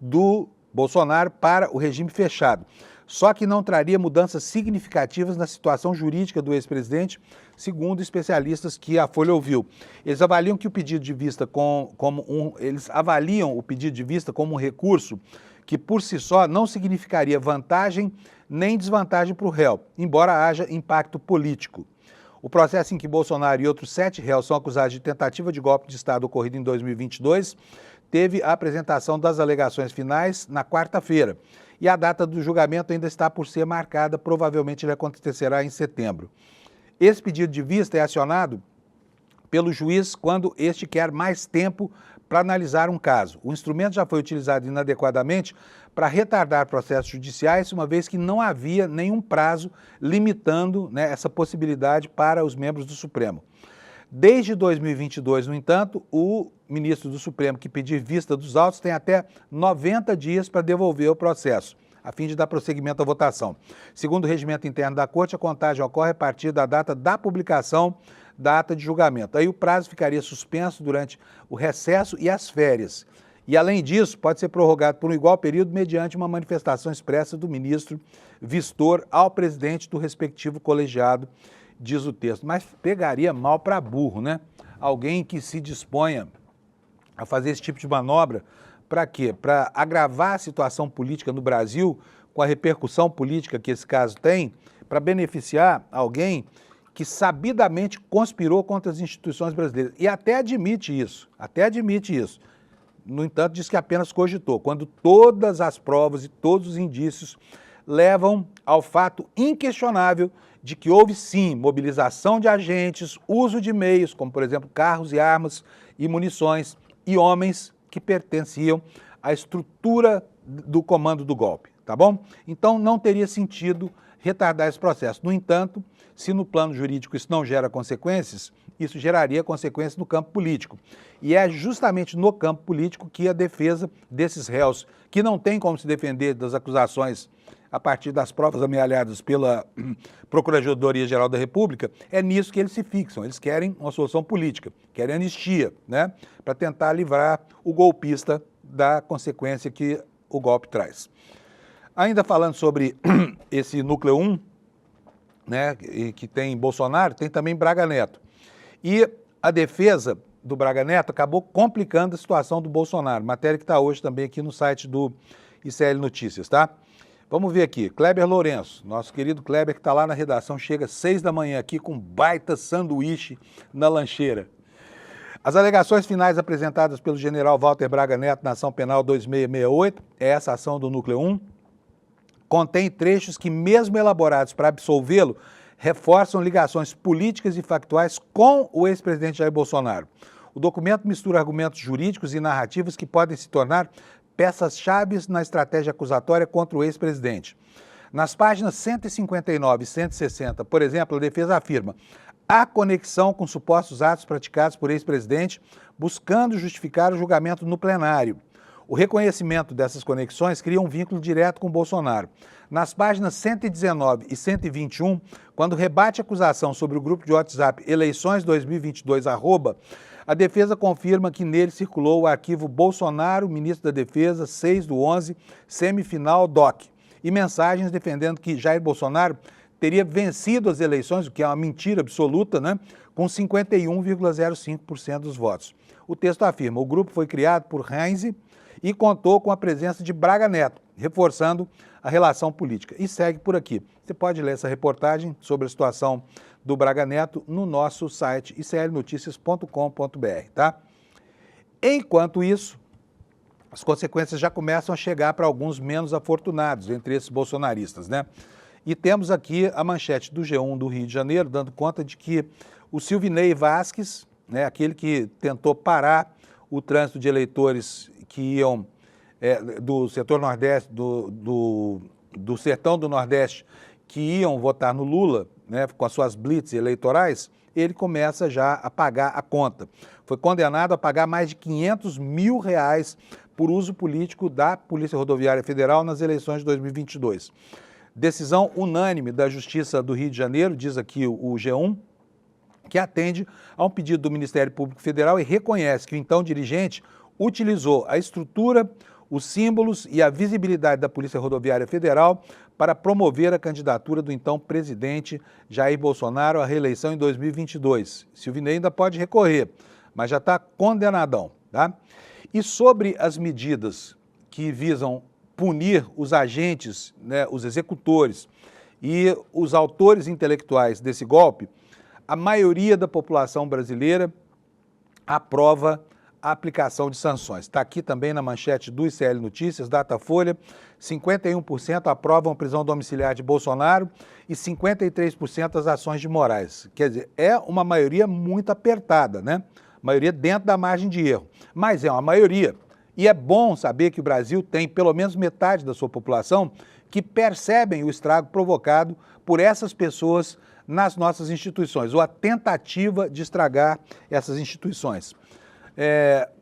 do Bolsonaro para o regime fechado. Só que não traria mudanças significativas na situação jurídica do ex-presidente, segundo especialistas que a Folha ouviu. Eles avaliam o pedido de vista como um recurso que por si só não significaria vantagem nem desvantagem para o réu, embora haja impacto político. O processo em que Bolsonaro e outros 7 réus são acusados de tentativa de golpe de Estado ocorrido em 2022 teve a apresentação das alegações finais na quarta-feira. E a data do julgamento ainda está por ser marcada, provavelmente ele acontecerá em setembro. Esse pedido de vista é acionado pelo juiz quando este quer mais tempo para analisar um caso. O instrumento já foi utilizado inadequadamente para retardar processos judiciais, uma vez que não havia nenhum prazo limitando, né, essa possibilidade para os membros do Supremo. Desde 2022, no entanto, o ministro do Supremo que pedir vista dos autos tem até 90 dias para devolver o processo, a fim de dar prosseguimento à votação. Segundo o regimento interno da Corte, a contagem ocorre a partir da data da publicação da ata de julgamento. Aí o prazo ficaria suspenso durante o recesso e as férias. E, além disso, pode ser prorrogado por um igual período mediante uma manifestação expressa do ministro vistor ao presidente do respectivo colegiado, diz o texto. Mas pegaria mal para burro, né? Alguém que se disponha a fazer esse tipo de manobra, para quê? Para agravar a situação política no Brasil, com a repercussão política que esse caso tem, para beneficiar alguém que sabidamente conspirou contra as instituições brasileiras. E até admite isso. No entanto, diz que apenas cogitou, quando todas as provas e todos os indícios levam ao fato inquestionável de que houve sim mobilização de agentes, uso de meios, como por exemplo carros e armas e munições, e homens que pertenciam à estrutura do comando do golpe, tá bom? Então não teria sentido retardar esse processo. No entanto, se no plano jurídico isso não gera consequências, isso geraria consequências no campo político. E é justamente no campo político que a defesa desses réus, que não tem como se defender das acusações a partir das provas amealhadas pela Procuradoria-Geral da República, é nisso que eles se fixam. Eles querem uma solução política, querem anistia, né, para tentar livrar o golpista da consequência que o golpe traz. Ainda falando sobre esse núcleo 1, né, que tem Bolsonaro, tem também Braga Neto. E a defesa do Braga Neto acabou complicando a situação do Bolsonaro, matéria que está hoje também aqui no site do ICL Notícias, tá? Vamos ver aqui, Kleber Lourenço, nosso querido Kleber que está lá na redação, chega às 6 da manhã aqui com um baita sanduíche na lancheira. As alegações finais apresentadas pelo general Walter Braga Neto na ação penal 2668, é essa ação do núcleo 1, contém trechos que, mesmo elaborados para absolvê-lo, reforçam ligações políticas e factuais com o ex-presidente Jair Bolsonaro. O documento mistura argumentos jurídicos e narrativos que podem se tornar peças-chave na estratégia acusatória contra o ex-presidente. Nas páginas 159 e 160, por exemplo, a defesa afirma há conexão com supostos atos praticados por ex-presidente, buscando justificar o julgamento no plenário. O reconhecimento dessas conexões cria um vínculo direto com Bolsonaro. Nas páginas 119 e 121, quando rebate a acusação sobre o grupo de WhatsApp Eleições 2022, a defesa confirma que nele circulou o arquivo Bolsonaro, ministro da Defesa, 6/11, semifinal DOC, e mensagens defendendo que Jair Bolsonaro teria vencido as eleições, o que é uma mentira absoluta, né, com 51,05% dos votos. O texto afirma, o grupo foi criado por Heinze e contou com a presença de Braga Neto, reforçando a relação política. E segue por aqui. Você pode ler essa reportagem sobre a situação do Braga Neto no nosso site iclnoticias.com.br, tá? Enquanto isso, as consequências já começam a chegar para alguns menos afortunados entre esses bolsonaristas, né? E temos aqui a manchete do G1 do Rio de Janeiro, dando conta de que o Silvinei Vasquez, né, aquele que tentou parar o trânsito de eleitores que iam do setor nordeste, do sertão do Nordeste, que iam votar no Lula, né, com as suas blitz eleitorais, ele começa já a pagar a conta. Foi condenado a pagar mais de R$500 mil por uso político da Polícia Rodoviária Federal nas eleições de 2022. Decisão unânime da Justiça do Rio de Janeiro, diz aqui o G1, que atende a um pedido do Ministério Público Federal e reconhece que o então dirigente utilizou a estrutura, os símbolos e a visibilidade da Polícia Rodoviária Federal para promover a candidatura do então presidente Jair Bolsonaro à reeleição em 2022. Silvinei ainda pode recorrer, mas já está condenadão, tá? E sobre as medidas que visam punir os agentes, né, os executores e os autores intelectuais desse golpe, a maioria da população brasileira aprova a aplicação de sanções. Está aqui também na manchete do ICL Notícias, Datafolha, 51% aprovam a prisão domiciliar de Bolsonaro e 53% as ações de Moraes. Quer dizer, é uma maioria muito apertada, né? Maioria dentro da margem de erro, mas é uma maioria. E é bom saber que o Brasil tem pelo menos metade da sua população que percebem o estrago provocado por essas pessoas nas nossas instituições, ou a tentativa de estragar essas instituições.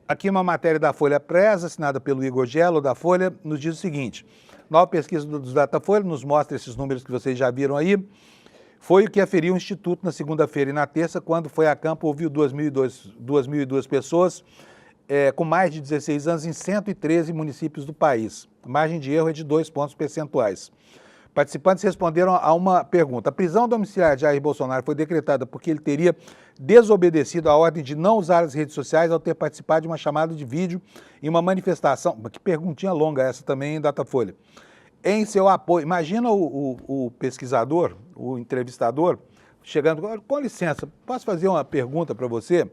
Aqui uma matéria da Folha Press, assinada pelo Igor Gello, da Folha, nos diz o seguinte: nova pesquisa dos Datafolha nos mostra esses números que vocês já viram aí. Foi o que aferiu o Instituto na segunda-feira e na terça, quando foi a campo, ouviu 2.002 pessoas com mais de 16 anos em 113 municípios do país. A margem de erro é de 2 pontos percentuais. Participantes responderam a uma pergunta. A prisão domiciliar de Jair Bolsonaro foi decretada porque ele teria desobedecido a ordem de não usar as redes sociais ao ter participado de uma chamada de vídeo em uma manifestação. Que perguntinha longa essa também, em Datafolha. Em seu apoio, imagina o pesquisador, o entrevistador, chegando, com licença, posso fazer uma pergunta para você?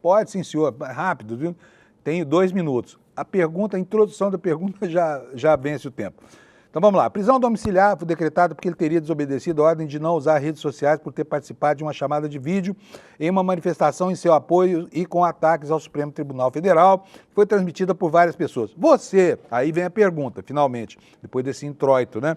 Pode sim, senhor, rápido, viu? Tenho 2 minutos. A pergunta, a introdução da pergunta já vence o tempo. Então vamos lá, a prisão domiciliar foi decretada porque ele teria desobedecido a ordem de não usar redes sociais por ter participado de uma chamada de vídeo em uma manifestação em seu apoio e com ataques ao Supremo Tribunal Federal, foi transmitida por várias pessoas. Você, aí vem a pergunta, finalmente, depois desse introito, né?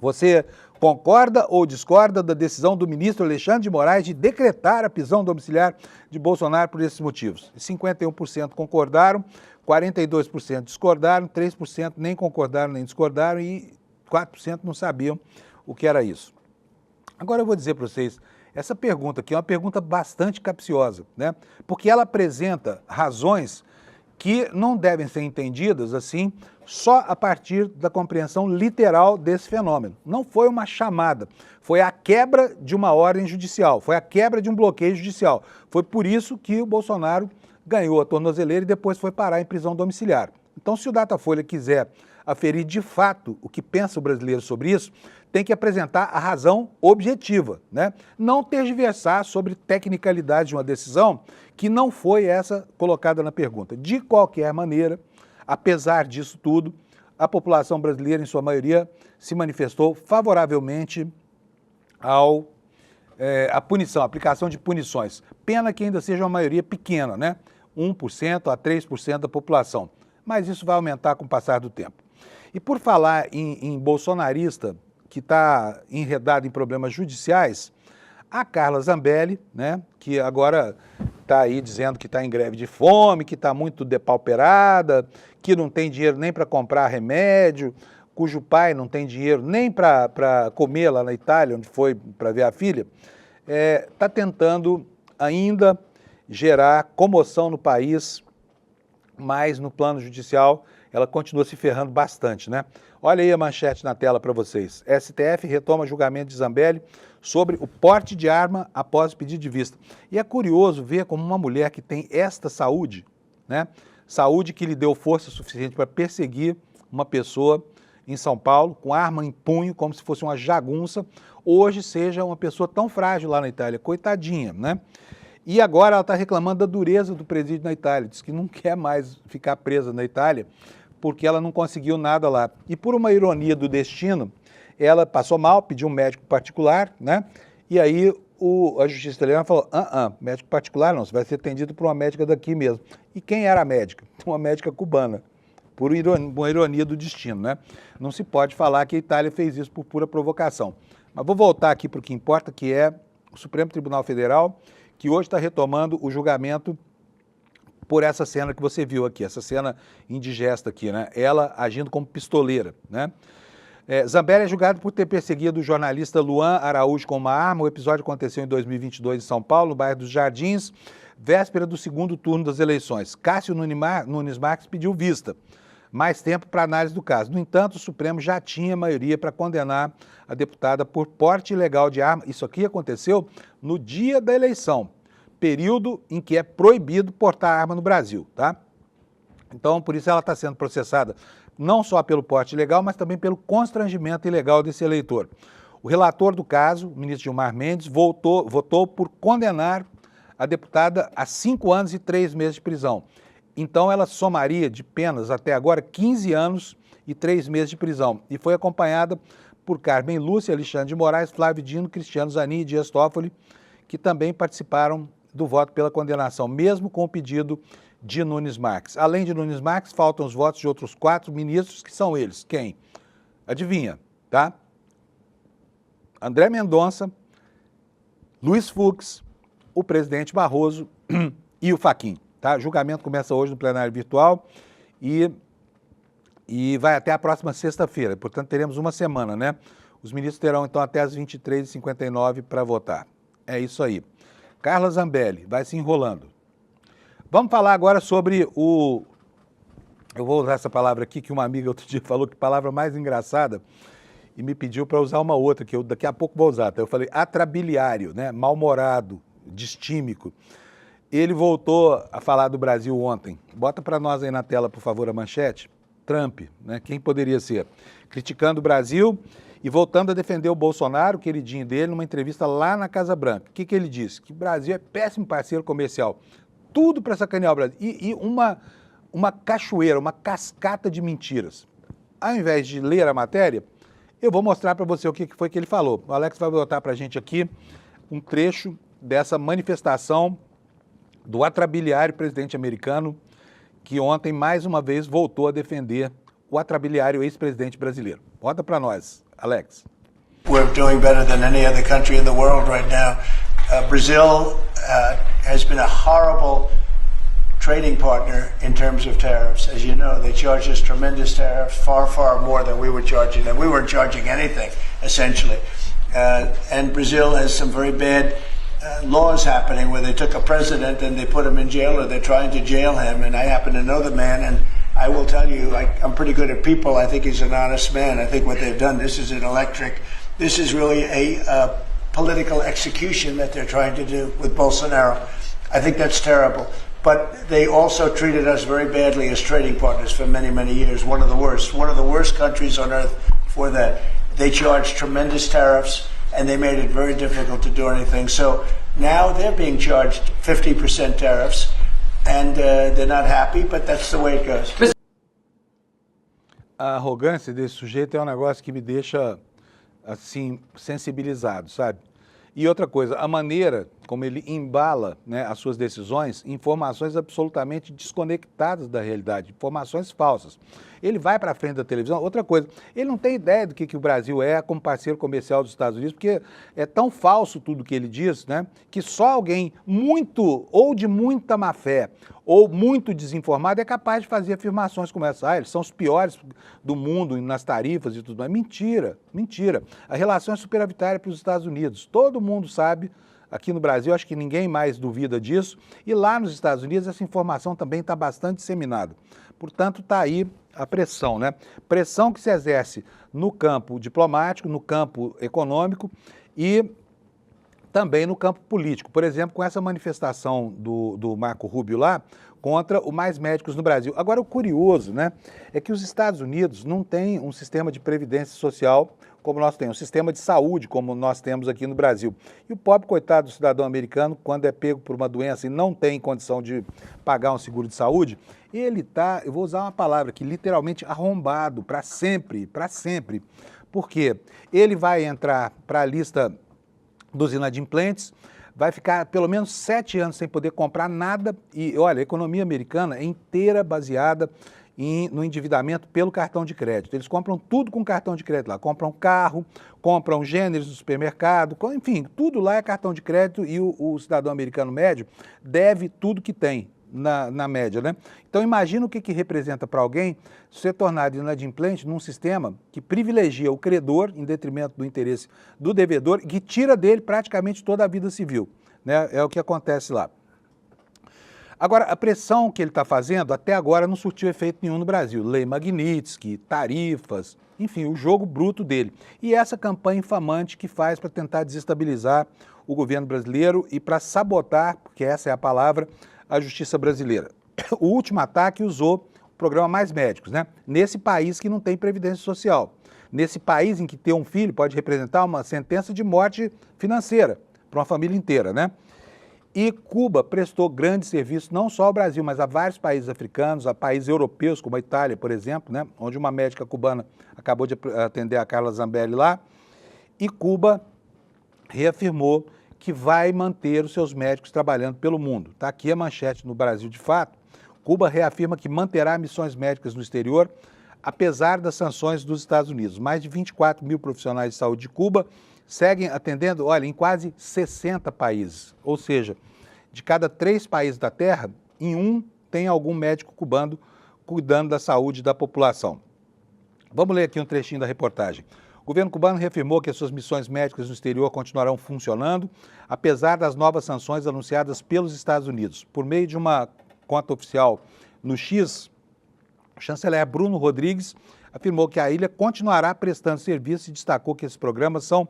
Você concorda ou discorda da decisão do ministro Alexandre de Moraes de decretar a prisão domiciliar de Bolsonaro por esses motivos? 51% concordaram, 42% discordaram, 3% nem concordaram nem discordaram e 4% não sabiam o que era isso. Agora eu vou dizer para vocês, essa pergunta aqui é uma pergunta bastante capciosa, né? Porque ela apresenta razões que não devem ser entendidas assim só a partir da compreensão literal desse fenômeno. Não foi uma chamada, foi a quebra de uma ordem judicial, foi a quebra de um bloqueio judicial. Foi por isso que o Bolsonaro ganhou a tornozeleira e depois foi parar em prisão domiciliar. Então, se o Datafolha quiser aferir de fato o que pensa o brasileiro sobre isso, tem que apresentar a razão objetiva, né? Não tergiversar sobre tecnicalidade de uma decisão que não foi essa colocada na pergunta. De qualquer maneira, apesar disso tudo, a população brasileira, em sua maioria, se manifestou favoravelmente à punição, à aplicação de punições. Pena que ainda seja uma maioria pequena, né? 1% a 3% da população. Mas isso vai aumentar com o passar do tempo. E por falar em bolsonarista que está enredado em problemas judiciais, a Carla Zambelli, né, que agora está aí dizendo que está em greve de fome, que está muito depauperada, que não tem dinheiro nem para comprar remédio, cujo pai não tem dinheiro nem para comer lá na Itália, onde foi para ver a filha, está tentando ainda gerar comoção no país, mas no plano judicial ela continua se ferrando bastante, né? Olha aí a manchete na tela para vocês. STF retoma julgamento de Zambelli sobre o porte de arma após pedido de vista. E é curioso ver como uma mulher que tem esta saúde, né? Saúde que lhe deu força suficiente para perseguir uma pessoa em São Paulo com arma em punho, como se fosse uma jagunça, hoje seja uma pessoa tão frágil lá na Itália. Coitadinha, né? E agora ela está reclamando da dureza do presídio na Itália. Diz que não quer mais ficar presa na Itália porque ela não conseguiu nada lá. E por uma ironia do destino, ela passou mal, pediu um médico particular, né? E aí a justiça italiana falou, médico particular não, você vai ser atendido por uma médica daqui mesmo. E quem era a médica? Uma médica cubana. Por uma ironia do destino, né? Não se pode falar que a Itália fez isso por pura provocação. Mas vou voltar aqui para o que importa, que é o Supremo Tribunal Federal, que hoje está retomando o julgamento por essa cena que você viu aqui, essa cena indigesta aqui, né? Ela agindo como pistoleira, né? Zambelli é julgado por ter perseguido o jornalista Luan Araújo com uma arma. O episódio aconteceu em 2022 em São Paulo, no bairro dos Jardins, véspera do segundo turno das eleições. Cássio Nunes Marques pediu vista, mais tempo para análise do caso. No entanto, o Supremo já tinha maioria para condenar a deputada por porte ilegal de arma. Isso aqui aconteceu no dia da eleição, período em que é proibido portar arma no Brasil, tá? Então, por isso ela está sendo processada não só pelo porte ilegal, mas também pelo constrangimento ilegal desse eleitor. O relator do caso, o ministro Gilmar Mendes, votou por condenar a deputada a 5 anos e 3 meses de prisão. Então, ela somaria de penas até agora 15 anos e 3 meses de prisão. E foi acompanhada por Carmen Lúcia, Alexandre de Moraes, Flávio Dino, Cristiano Zanin e Dias Toffoli, que também participaram do voto pela condenação, mesmo com o pedido de Nunes Marques. Além de Nunes Marques, faltam os votos de outros 4 ministros, que são eles. Quem? Adivinha, tá? André Mendonça, Luiz Fux, o presidente Barroso e o Fachin, tá? O julgamento começa hoje no plenário virtual e vai até a próxima sexta-feira, portanto teremos uma semana, né? Os ministros terão então até as 23h59 para votar. É isso aí. Carla Zambelli vai se enrolando. Vamos falar agora sobre o... Eu vou usar essa palavra aqui, que uma amiga outro dia falou que palavra mais engraçada, e me pediu para usar uma outra, que eu daqui a pouco vou usar. Então eu falei atrabiliário, né? Mal-humorado, distímico. Ele voltou a falar do Brasil ontem. Bota para nós aí na tela, por favor, a manchete. Trump, né? Quem poderia ser? Criticando o Brasil e voltando a defender o Bolsonaro, o queridinho dele, numa entrevista lá na Casa Branca. O que ele disse? Que o Brasil é péssimo parceiro comercial. Tudo para sacanear o Brasil. E uma cachoeira, uma cascata de mentiras. Ao invés de ler a matéria, eu vou mostrar para você o que foi que ele falou. O Alex vai botar para a gente aqui um trecho dessa manifestação do atrabiliário presidente americano, que ontem, mais uma vez, voltou a defender o atrabiliário ex-presidente brasileiro. Bota para nós, Alex. We're doing better than any other country in the world right now. Brazil has been a horrible trading partner in terms of tariffs. As you know, they charge us tremendous tariffs, far, far more than we were charging them. We weren't charging anything, essentially. And Brazil has some very bad laws happening where they took a president and they put him in jail, or they're trying to jail him. And I happen to know the man, and I will tell you, I'm pretty good at people. I think he's an honest man. I think what they've done, this is this is really a political execution that they're trying to do with Bolsonaro. I think that's terrible. But they also treated us very badly as trading partners for many, many years. One of the worst countries on earth for that. They charged tremendous tariffs, and they made it very difficult to do anything. So now they're being charged 50% tariffs, and they're not happy, but that's the way it goes. A arrogância desse sujeito é um negócio que me deixa, assim, sensibilizado, sabe? E outra coisa, a maneira como ele embala, né, as suas decisões, informações absolutamente desconectadas da realidade, informações falsas. Ele vai para frente da televisão. Outra coisa, ele não tem ideia do que o Brasil é como parceiro comercial dos Estados Unidos, porque é tão falso tudo que ele diz, né, que só alguém muito, ou de muita má fé, ou muito desinformado é capaz de fazer afirmações como essa. Ah, eles são os piores do mundo nas tarifas e tudo mais. Mentira, mentira. A relação é superavitária para os Estados Unidos. Todo mundo sabe. Aqui no Brasil, acho que ninguém mais duvida disso. E lá nos Estados Unidos, essa informação também está bastante disseminada. Portanto, está aí a pressão, né? Pressão que se exerce no campo diplomático, no campo econômico e também no campo político. Por exemplo, com essa manifestação do Marco Rubio lá contra o Mais Médicos no Brasil. Agora, o curioso, né, é que os Estados Unidos não têm um sistema de previdência social como nós temos, um sistema de saúde como nós temos aqui no Brasil. E o pobre coitado do cidadão americano, quando é pego por uma doença e não tem condição de pagar um seguro de saúde, ele está, eu vou usar uma palavra aqui, literalmente arrombado para sempre, para sempre. Por quê? Ele vai entrar para a lista dos inadimplentes, vai ficar pelo menos 7 anos sem poder comprar nada. E olha, a economia americana é inteira baseada no endividamento pelo cartão de crédito. Eles compram tudo com cartão de crédito lá. Compram carro, compram gêneros do supermercado, enfim, tudo lá é cartão de crédito e o cidadão americano médio deve tudo que tem na média, né? Então imagina o que representa para alguém ser tornado inadimplente num sistema que privilegia o credor em detrimento do interesse do devedor e que tira dele praticamente toda a vida civil, né? É o que acontece lá. Agora, a pressão que ele está fazendo até agora não surtiu efeito nenhum no Brasil. Lei Magnitsky, tarifas, enfim, o jogo bruto dele. E essa campanha infamante que faz para tentar desestabilizar o governo brasileiro e para sabotar, porque essa é a palavra, a justiça brasileira. O último ataque usou o programa Mais Médicos, né? Nesse país que não tem previdência social. Nesse país em que ter um filho pode representar uma sentença de morte financeira para uma família inteira, né? E Cuba prestou grande serviço não só ao Brasil, mas a vários países africanos, a países europeus, como a Itália, por exemplo, né, onde uma médica cubana acabou de atender a Carla Zambelli lá. E Cuba reafirmou que vai manter os seus médicos trabalhando pelo mundo. Está aqui a manchete no Brasil de Fato. Cuba reafirma que manterá missões médicas no exterior, apesar das sanções dos Estados Unidos. Mais de 24 mil profissionais de saúde de Cuba seguem atendendo, olha, em quase 60 países. Ou seja, de cada 3 países da Terra, em um tem algum médico cubano cuidando da saúde da população. Vamos ler aqui um trechinho da reportagem. O governo cubano reafirmou que as suas missões médicas no exterior continuarão funcionando, apesar das novas sanções anunciadas pelos Estados Unidos. Por meio de uma conta oficial no X, o chanceler Bruno Rodrigues afirmou que a ilha continuará prestando serviço e destacou que esses programas são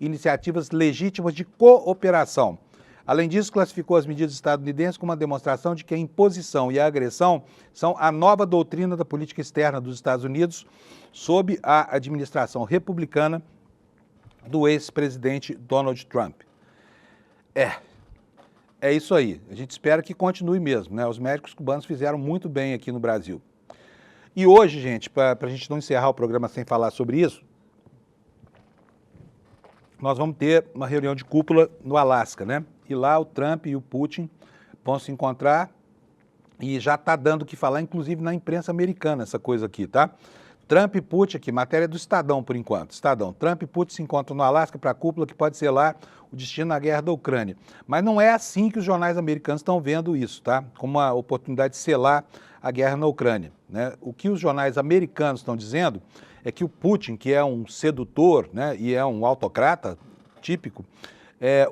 iniciativas legítimas de cooperação. Além disso, classificou as medidas estadunidenses como uma demonstração de que a imposição e a agressão são a nova doutrina da política externa dos Estados Unidos sob a administração republicana do ex-presidente Donald Trump. É isso aí. A gente espera que continue mesmo, né? Os médicos cubanos fizeram muito bem aqui no Brasil. E hoje, gente, para a gente não encerrar o programa sem falar sobre isso, nós vamos ter uma reunião de cúpula no Alasca, né? E lá o Trump e o Putin vão se encontrar e já está dando o que falar, inclusive na imprensa americana, essa coisa aqui, tá? Trump e Putin, aqui, matéria do Estadão por enquanto, Estadão. Trump e Putin se encontram no Alasca para a cúpula que pode selar o destino na guerra da Ucrânia. Mas não é assim que os jornais americanos estão vendo isso, tá? Como uma oportunidade de selar a guerra na Ucrânia, né? O que os jornais americanos estão dizendo é que o Putin, que é um sedutor, né, e é um autocrata típico,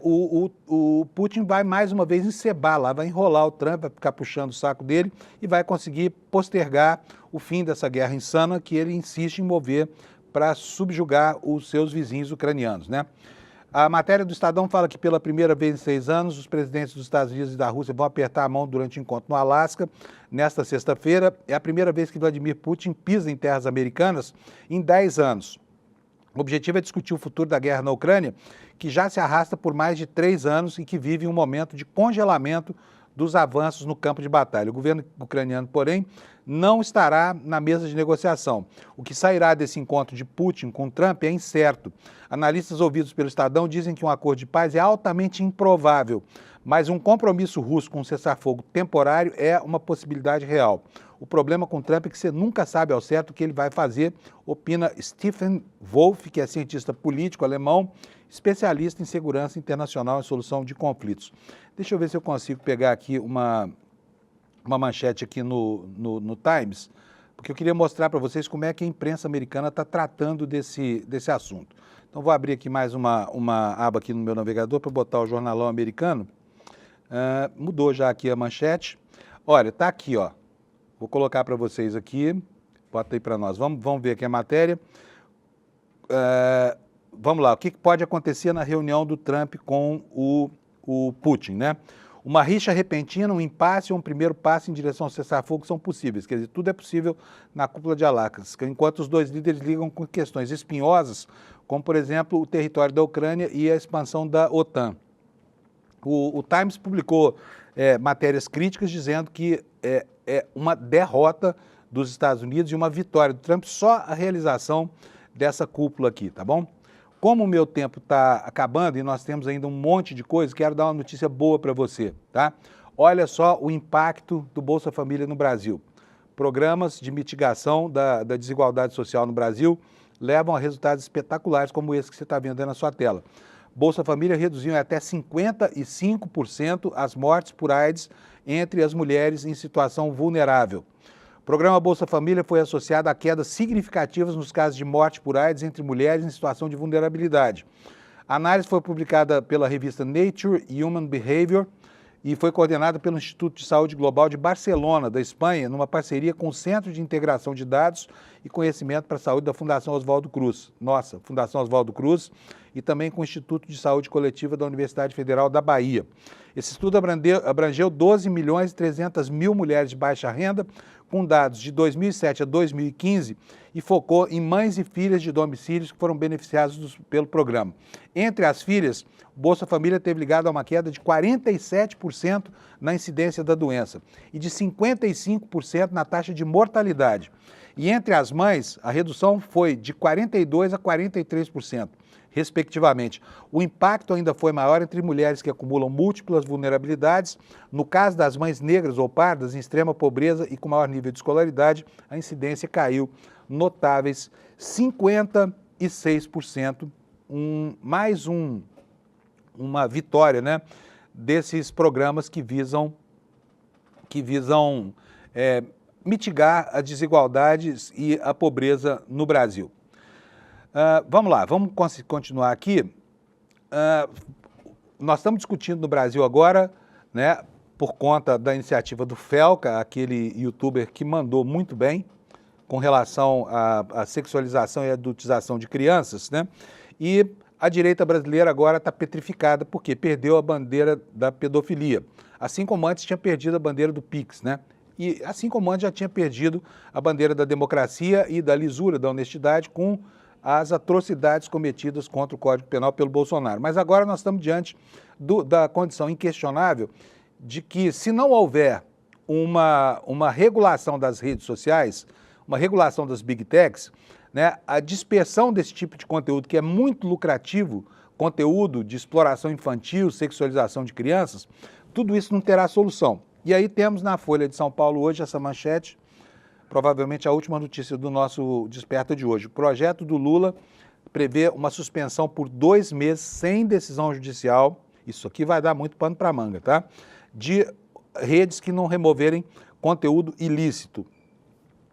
o Putin vai mais uma vez encebar lá, vai enrolar o Trump, vai ficar puxando o saco dele e vai conseguir postergar o fim dessa guerra insana que ele insiste em mover para subjugar os seus vizinhos ucranianos, né? A matéria do Estadão fala que pela primeira vez em 6 anos, os presidentes dos Estados Unidos e da Rússia vão apertar a mão durante o encontro no Alasca. Nesta sexta-feira, é a primeira vez que Vladimir Putin pisa em terras americanas em 10 anos. O objetivo é discutir o futuro da guerra na Ucrânia, que já se arrasta por mais de 3 anos e que vive um momento de congelamento dos avanços no campo de batalha. O governo ucraniano, porém, não estará na mesa de negociação. O que sairá desse encontro de Putin com Trump é incerto. Analistas ouvidos pelo Estadão dizem que um acordo de paz é altamente improvável, mas um compromisso russo com um cessar-fogo temporário é uma possibilidade real. O problema com Trump é que você nunca sabe ao certo o que ele vai fazer, opina Stephen Wolff, que é cientista político alemão, especialista em segurança internacional e solução de conflitos. Deixa eu ver se eu consigo pegar aqui uma manchete aqui no Times, porque eu queria mostrar para vocês como é que a imprensa americana está tratando desse assunto. Então vou abrir aqui mais uma aba aqui no meu navegador para botar o jornalão americano. Mudou já aqui a manchete. Olha, está aqui, ó. Vou colocar para vocês aqui. Bota aí para nós. Vamos ver aqui a matéria. Vamos lá. O que pode acontecer na reunião do Trump com o Putin, né? Uma rixa repentina, um impasse ou um primeiro passo em direção ao cessar-fogo são possíveis. Quer dizer, tudo é possível na cúpula de Alasca, enquanto os dois líderes ligam com questões espinhosas, como, por exemplo, o território da Ucrânia e a expansão da OTAN. O Times publicou matérias críticas dizendo que é uma derrota dos Estados Unidos e uma vitória do Trump só a realização dessa cúpula aqui, tá bom? Como o meu tempo está acabando e nós temos ainda um monte de coisas, quero dar uma notícia boa para você, tá? Olha só o impacto do Bolsa Família no Brasil. Programas de mitigação da desigualdade social no Brasil levam a resultados espetaculares como esse que você está vendo aí na sua tela. Bolsa Família reduziu até 55% as mortes por AIDS entre as mulheres em situação vulnerável. O programa Bolsa Família foi associado a quedas significativas nos casos de morte por AIDS entre mulheres em situação de vulnerabilidade. A análise foi publicada pela revista Nature Human Behavior e foi coordenada pelo Instituto de Saúde Global de Barcelona, da Espanha, numa parceria com o Centro de Integração de Dados e Conhecimento para a Saúde da Fundação Oswaldo Cruz, Fundação Oswaldo Cruz, e também com o Instituto de Saúde Coletiva da Universidade Federal da Bahia. Esse estudo abrangeu 12.300.000 mulheres de baixa renda, com dados de 2007 a 2015, e focou em mães e filhas de domicílios que foram beneficiadas pelo programa. Entre as filhas, o Bolsa Família teve ligado a uma queda de 47% na incidência da doença e de 55% na taxa de mortalidade. E entre as mães, a redução foi de 42% a 43%. respectivamente. O impacto ainda foi maior entre mulheres que acumulam múltiplas vulnerabilidades. No caso das mães negras ou pardas, em extrema pobreza e com maior nível de escolaridade, a incidência caiu notáveis 56%, uma vitória, né, desses programas que visam mitigar as desigualdades e a pobreza no Brasil. Vamos lá, vamos continuar aqui. Nós estamos discutindo no Brasil agora, né, por conta da iniciativa do Felca, aquele youtuber que mandou muito bem com relação à sexualização e adultização de crianças, né? E a direita brasileira agora está petrificada porque perdeu a bandeira da pedofilia, assim como antes tinha perdido a bandeira do PIX, né? E assim como antes já tinha perdido a bandeira da democracia e da lisura, da honestidade, com as atrocidades cometidas contra o Código Penal pelo Bolsonaro. Mas agora nós estamos diante da condição inquestionável de que, se não houver uma regulação das redes sociais, uma regulação das big techs, né, a dispersão desse tipo de conteúdo, que é muito lucrativo, conteúdo de exploração infantil, sexualização de crianças, tudo isso não terá solução. E aí temos na Folha de São Paulo hoje essa manchete, provavelmente a última notícia do nosso Desperta de hoje. O projeto do Lula prevê uma suspensão por 2 meses sem decisão judicial, isso aqui vai dar muito pano para manga, tá? De redes que não removerem conteúdo ilícito.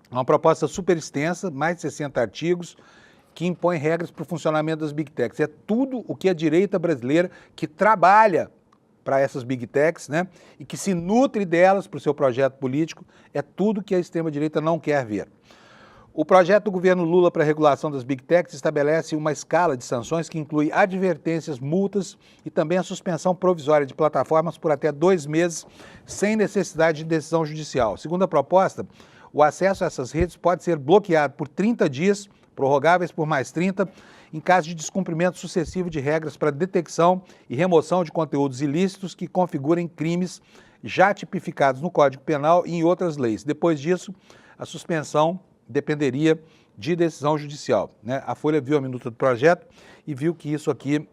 É uma proposta super extensa, mais de 60 artigos, que impõe regras para o funcionamento das big techs. É tudo o que a direita brasileira, que trabalha para essas big techs, né, e que se nutre delas para o seu projeto político, é tudo que a extrema-direita não quer ver. O projeto do governo Lula para a regulação das big techs estabelece uma escala de sanções que inclui advertências, multas e também a suspensão provisória de plataformas por até 2 meses, sem necessidade de decisão judicial. Segundo a proposta, o acesso a essas redes pode ser bloqueado por 30 dias, prorrogáveis por mais 30, em caso de descumprimento sucessivo de regras para detecção e remoção de conteúdos ilícitos que configurem crimes já tipificados no Código Penal e em outras leis. Depois disso, a suspensão dependeria de decisão judicial, né? A Folha viu a minuta do projeto e viu que isso aqui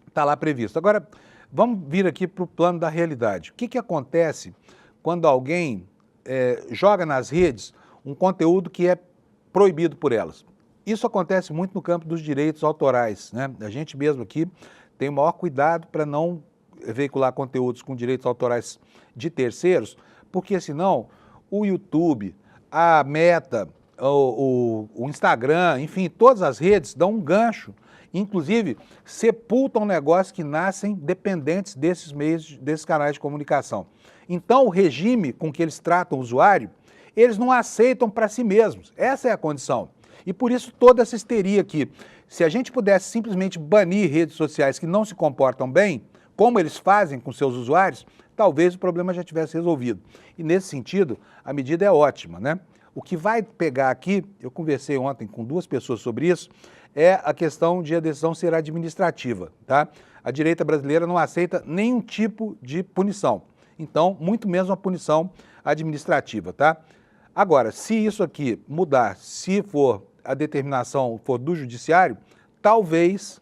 está lá previsto. Agora, vamos vir aqui para o plano da realidade. O que acontece quando alguém joga nas redes um conteúdo que é proibido por elas? Isso acontece muito no campo dos direitos autorais, né? A gente mesmo aqui tem o maior cuidado para não veicular conteúdos com direitos autorais de terceiros, porque senão o YouTube, a Meta, o Instagram, enfim, todas as redes dão um gancho, inclusive sepultam negócios que nascem dependentes desses meios, desses canais de comunicação. Então o regime com que eles tratam o usuário, eles não aceitam para si mesmos, essa é a condição. E por isso toda essa histeria aqui. Se a gente pudesse simplesmente banir redes sociais que não se comportam bem, como eles fazem com seus usuários, talvez o problema já tivesse resolvido. E nesse sentido, a medida é ótima, né? O que vai pegar aqui, eu conversei ontem com 2 pessoas sobre isso, é a questão de a decisão ser administrativa, tá? A direita brasileira não aceita nenhum tipo de punição. Então, muito menos uma punição administrativa, tá? Agora, se isso aqui mudar, se for a determinação for do judiciário, talvez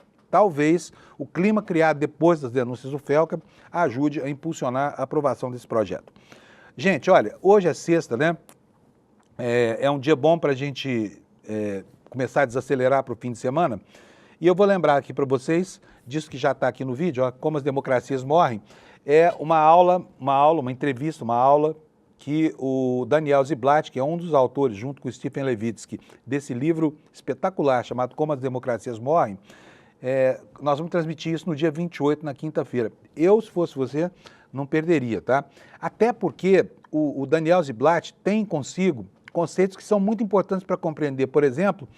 o clima criado depois das denúncias do Felca ajude a impulsionar a aprovação desse projeto. Gente, olha, hoje é sexta, né? É um dia bom para a gente começar a desacelerar para o fim de semana. E eu vou lembrar aqui para vocês, disso que já está aqui no vídeo, ó, Como as Democracias Morrem, é uma entrevista, uma aula que o Daniel Ziblatt, que é um dos autores, junto com o Stephen Levitsky, desse livro espetacular chamado Como as Democracias Morrem, nós vamos transmitir isso no dia 28, na quinta-feira. Eu, se fosse você, não perderia, tá? Até porque o Daniel Ziblatt tem consigo conceitos que são muito importantes para compreender, por exemplo,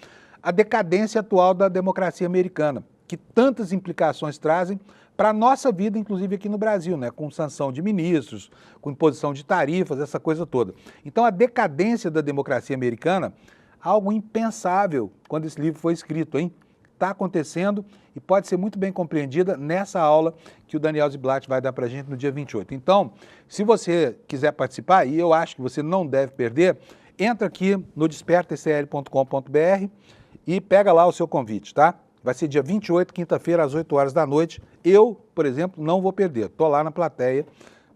a decadência atual da democracia americana, que tantas implicações trazem para a nossa vida, inclusive aqui no Brasil, né? Com sanção de ministros, com imposição de tarifas, essa coisa toda. Então, a decadência da democracia americana, algo impensável quando esse livro foi escrito, hein? Está acontecendo e pode ser muito bem compreendida nessa aula que o Daniel Ziblatt vai dar para a gente no dia 28. Então, se você quiser participar, e eu acho que você não deve perder, entra aqui no despertatcl.com.br e pega lá o seu convite, tá? Vai ser dia 28, quinta-feira, às 8 horas da noite. Eu, por exemplo, não vou perder. Estou lá na plateia,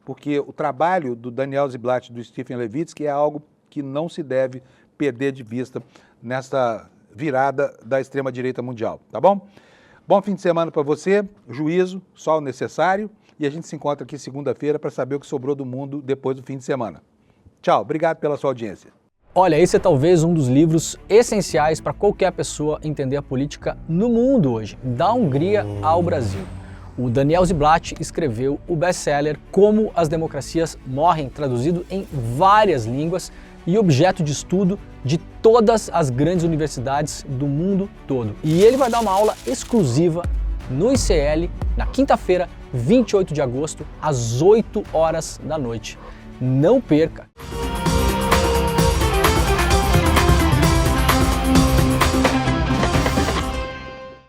porque o trabalho do Daniel Ziblatt e do Stephen Levitsky é algo que não se deve perder de vista nessa virada da extrema-direita mundial, tá bom? Bom fim de semana para você, juízo, só o necessário, e a gente se encontra aqui segunda-feira para saber o que sobrou do mundo depois do fim de semana. Tchau, obrigado pela sua audiência. Olha, esse é talvez um dos livros essenciais para qualquer pessoa entender a política no mundo hoje, da Hungria ao Brasil. O Daniel Ziblatt escreveu o best-seller Como as Democracias Morrem, traduzido em várias línguas e objeto de estudo de todas as grandes universidades do mundo todo. E ele vai dar uma aula exclusiva no ICL na quinta-feira, 28 de agosto, às 8 horas da noite. Não perca!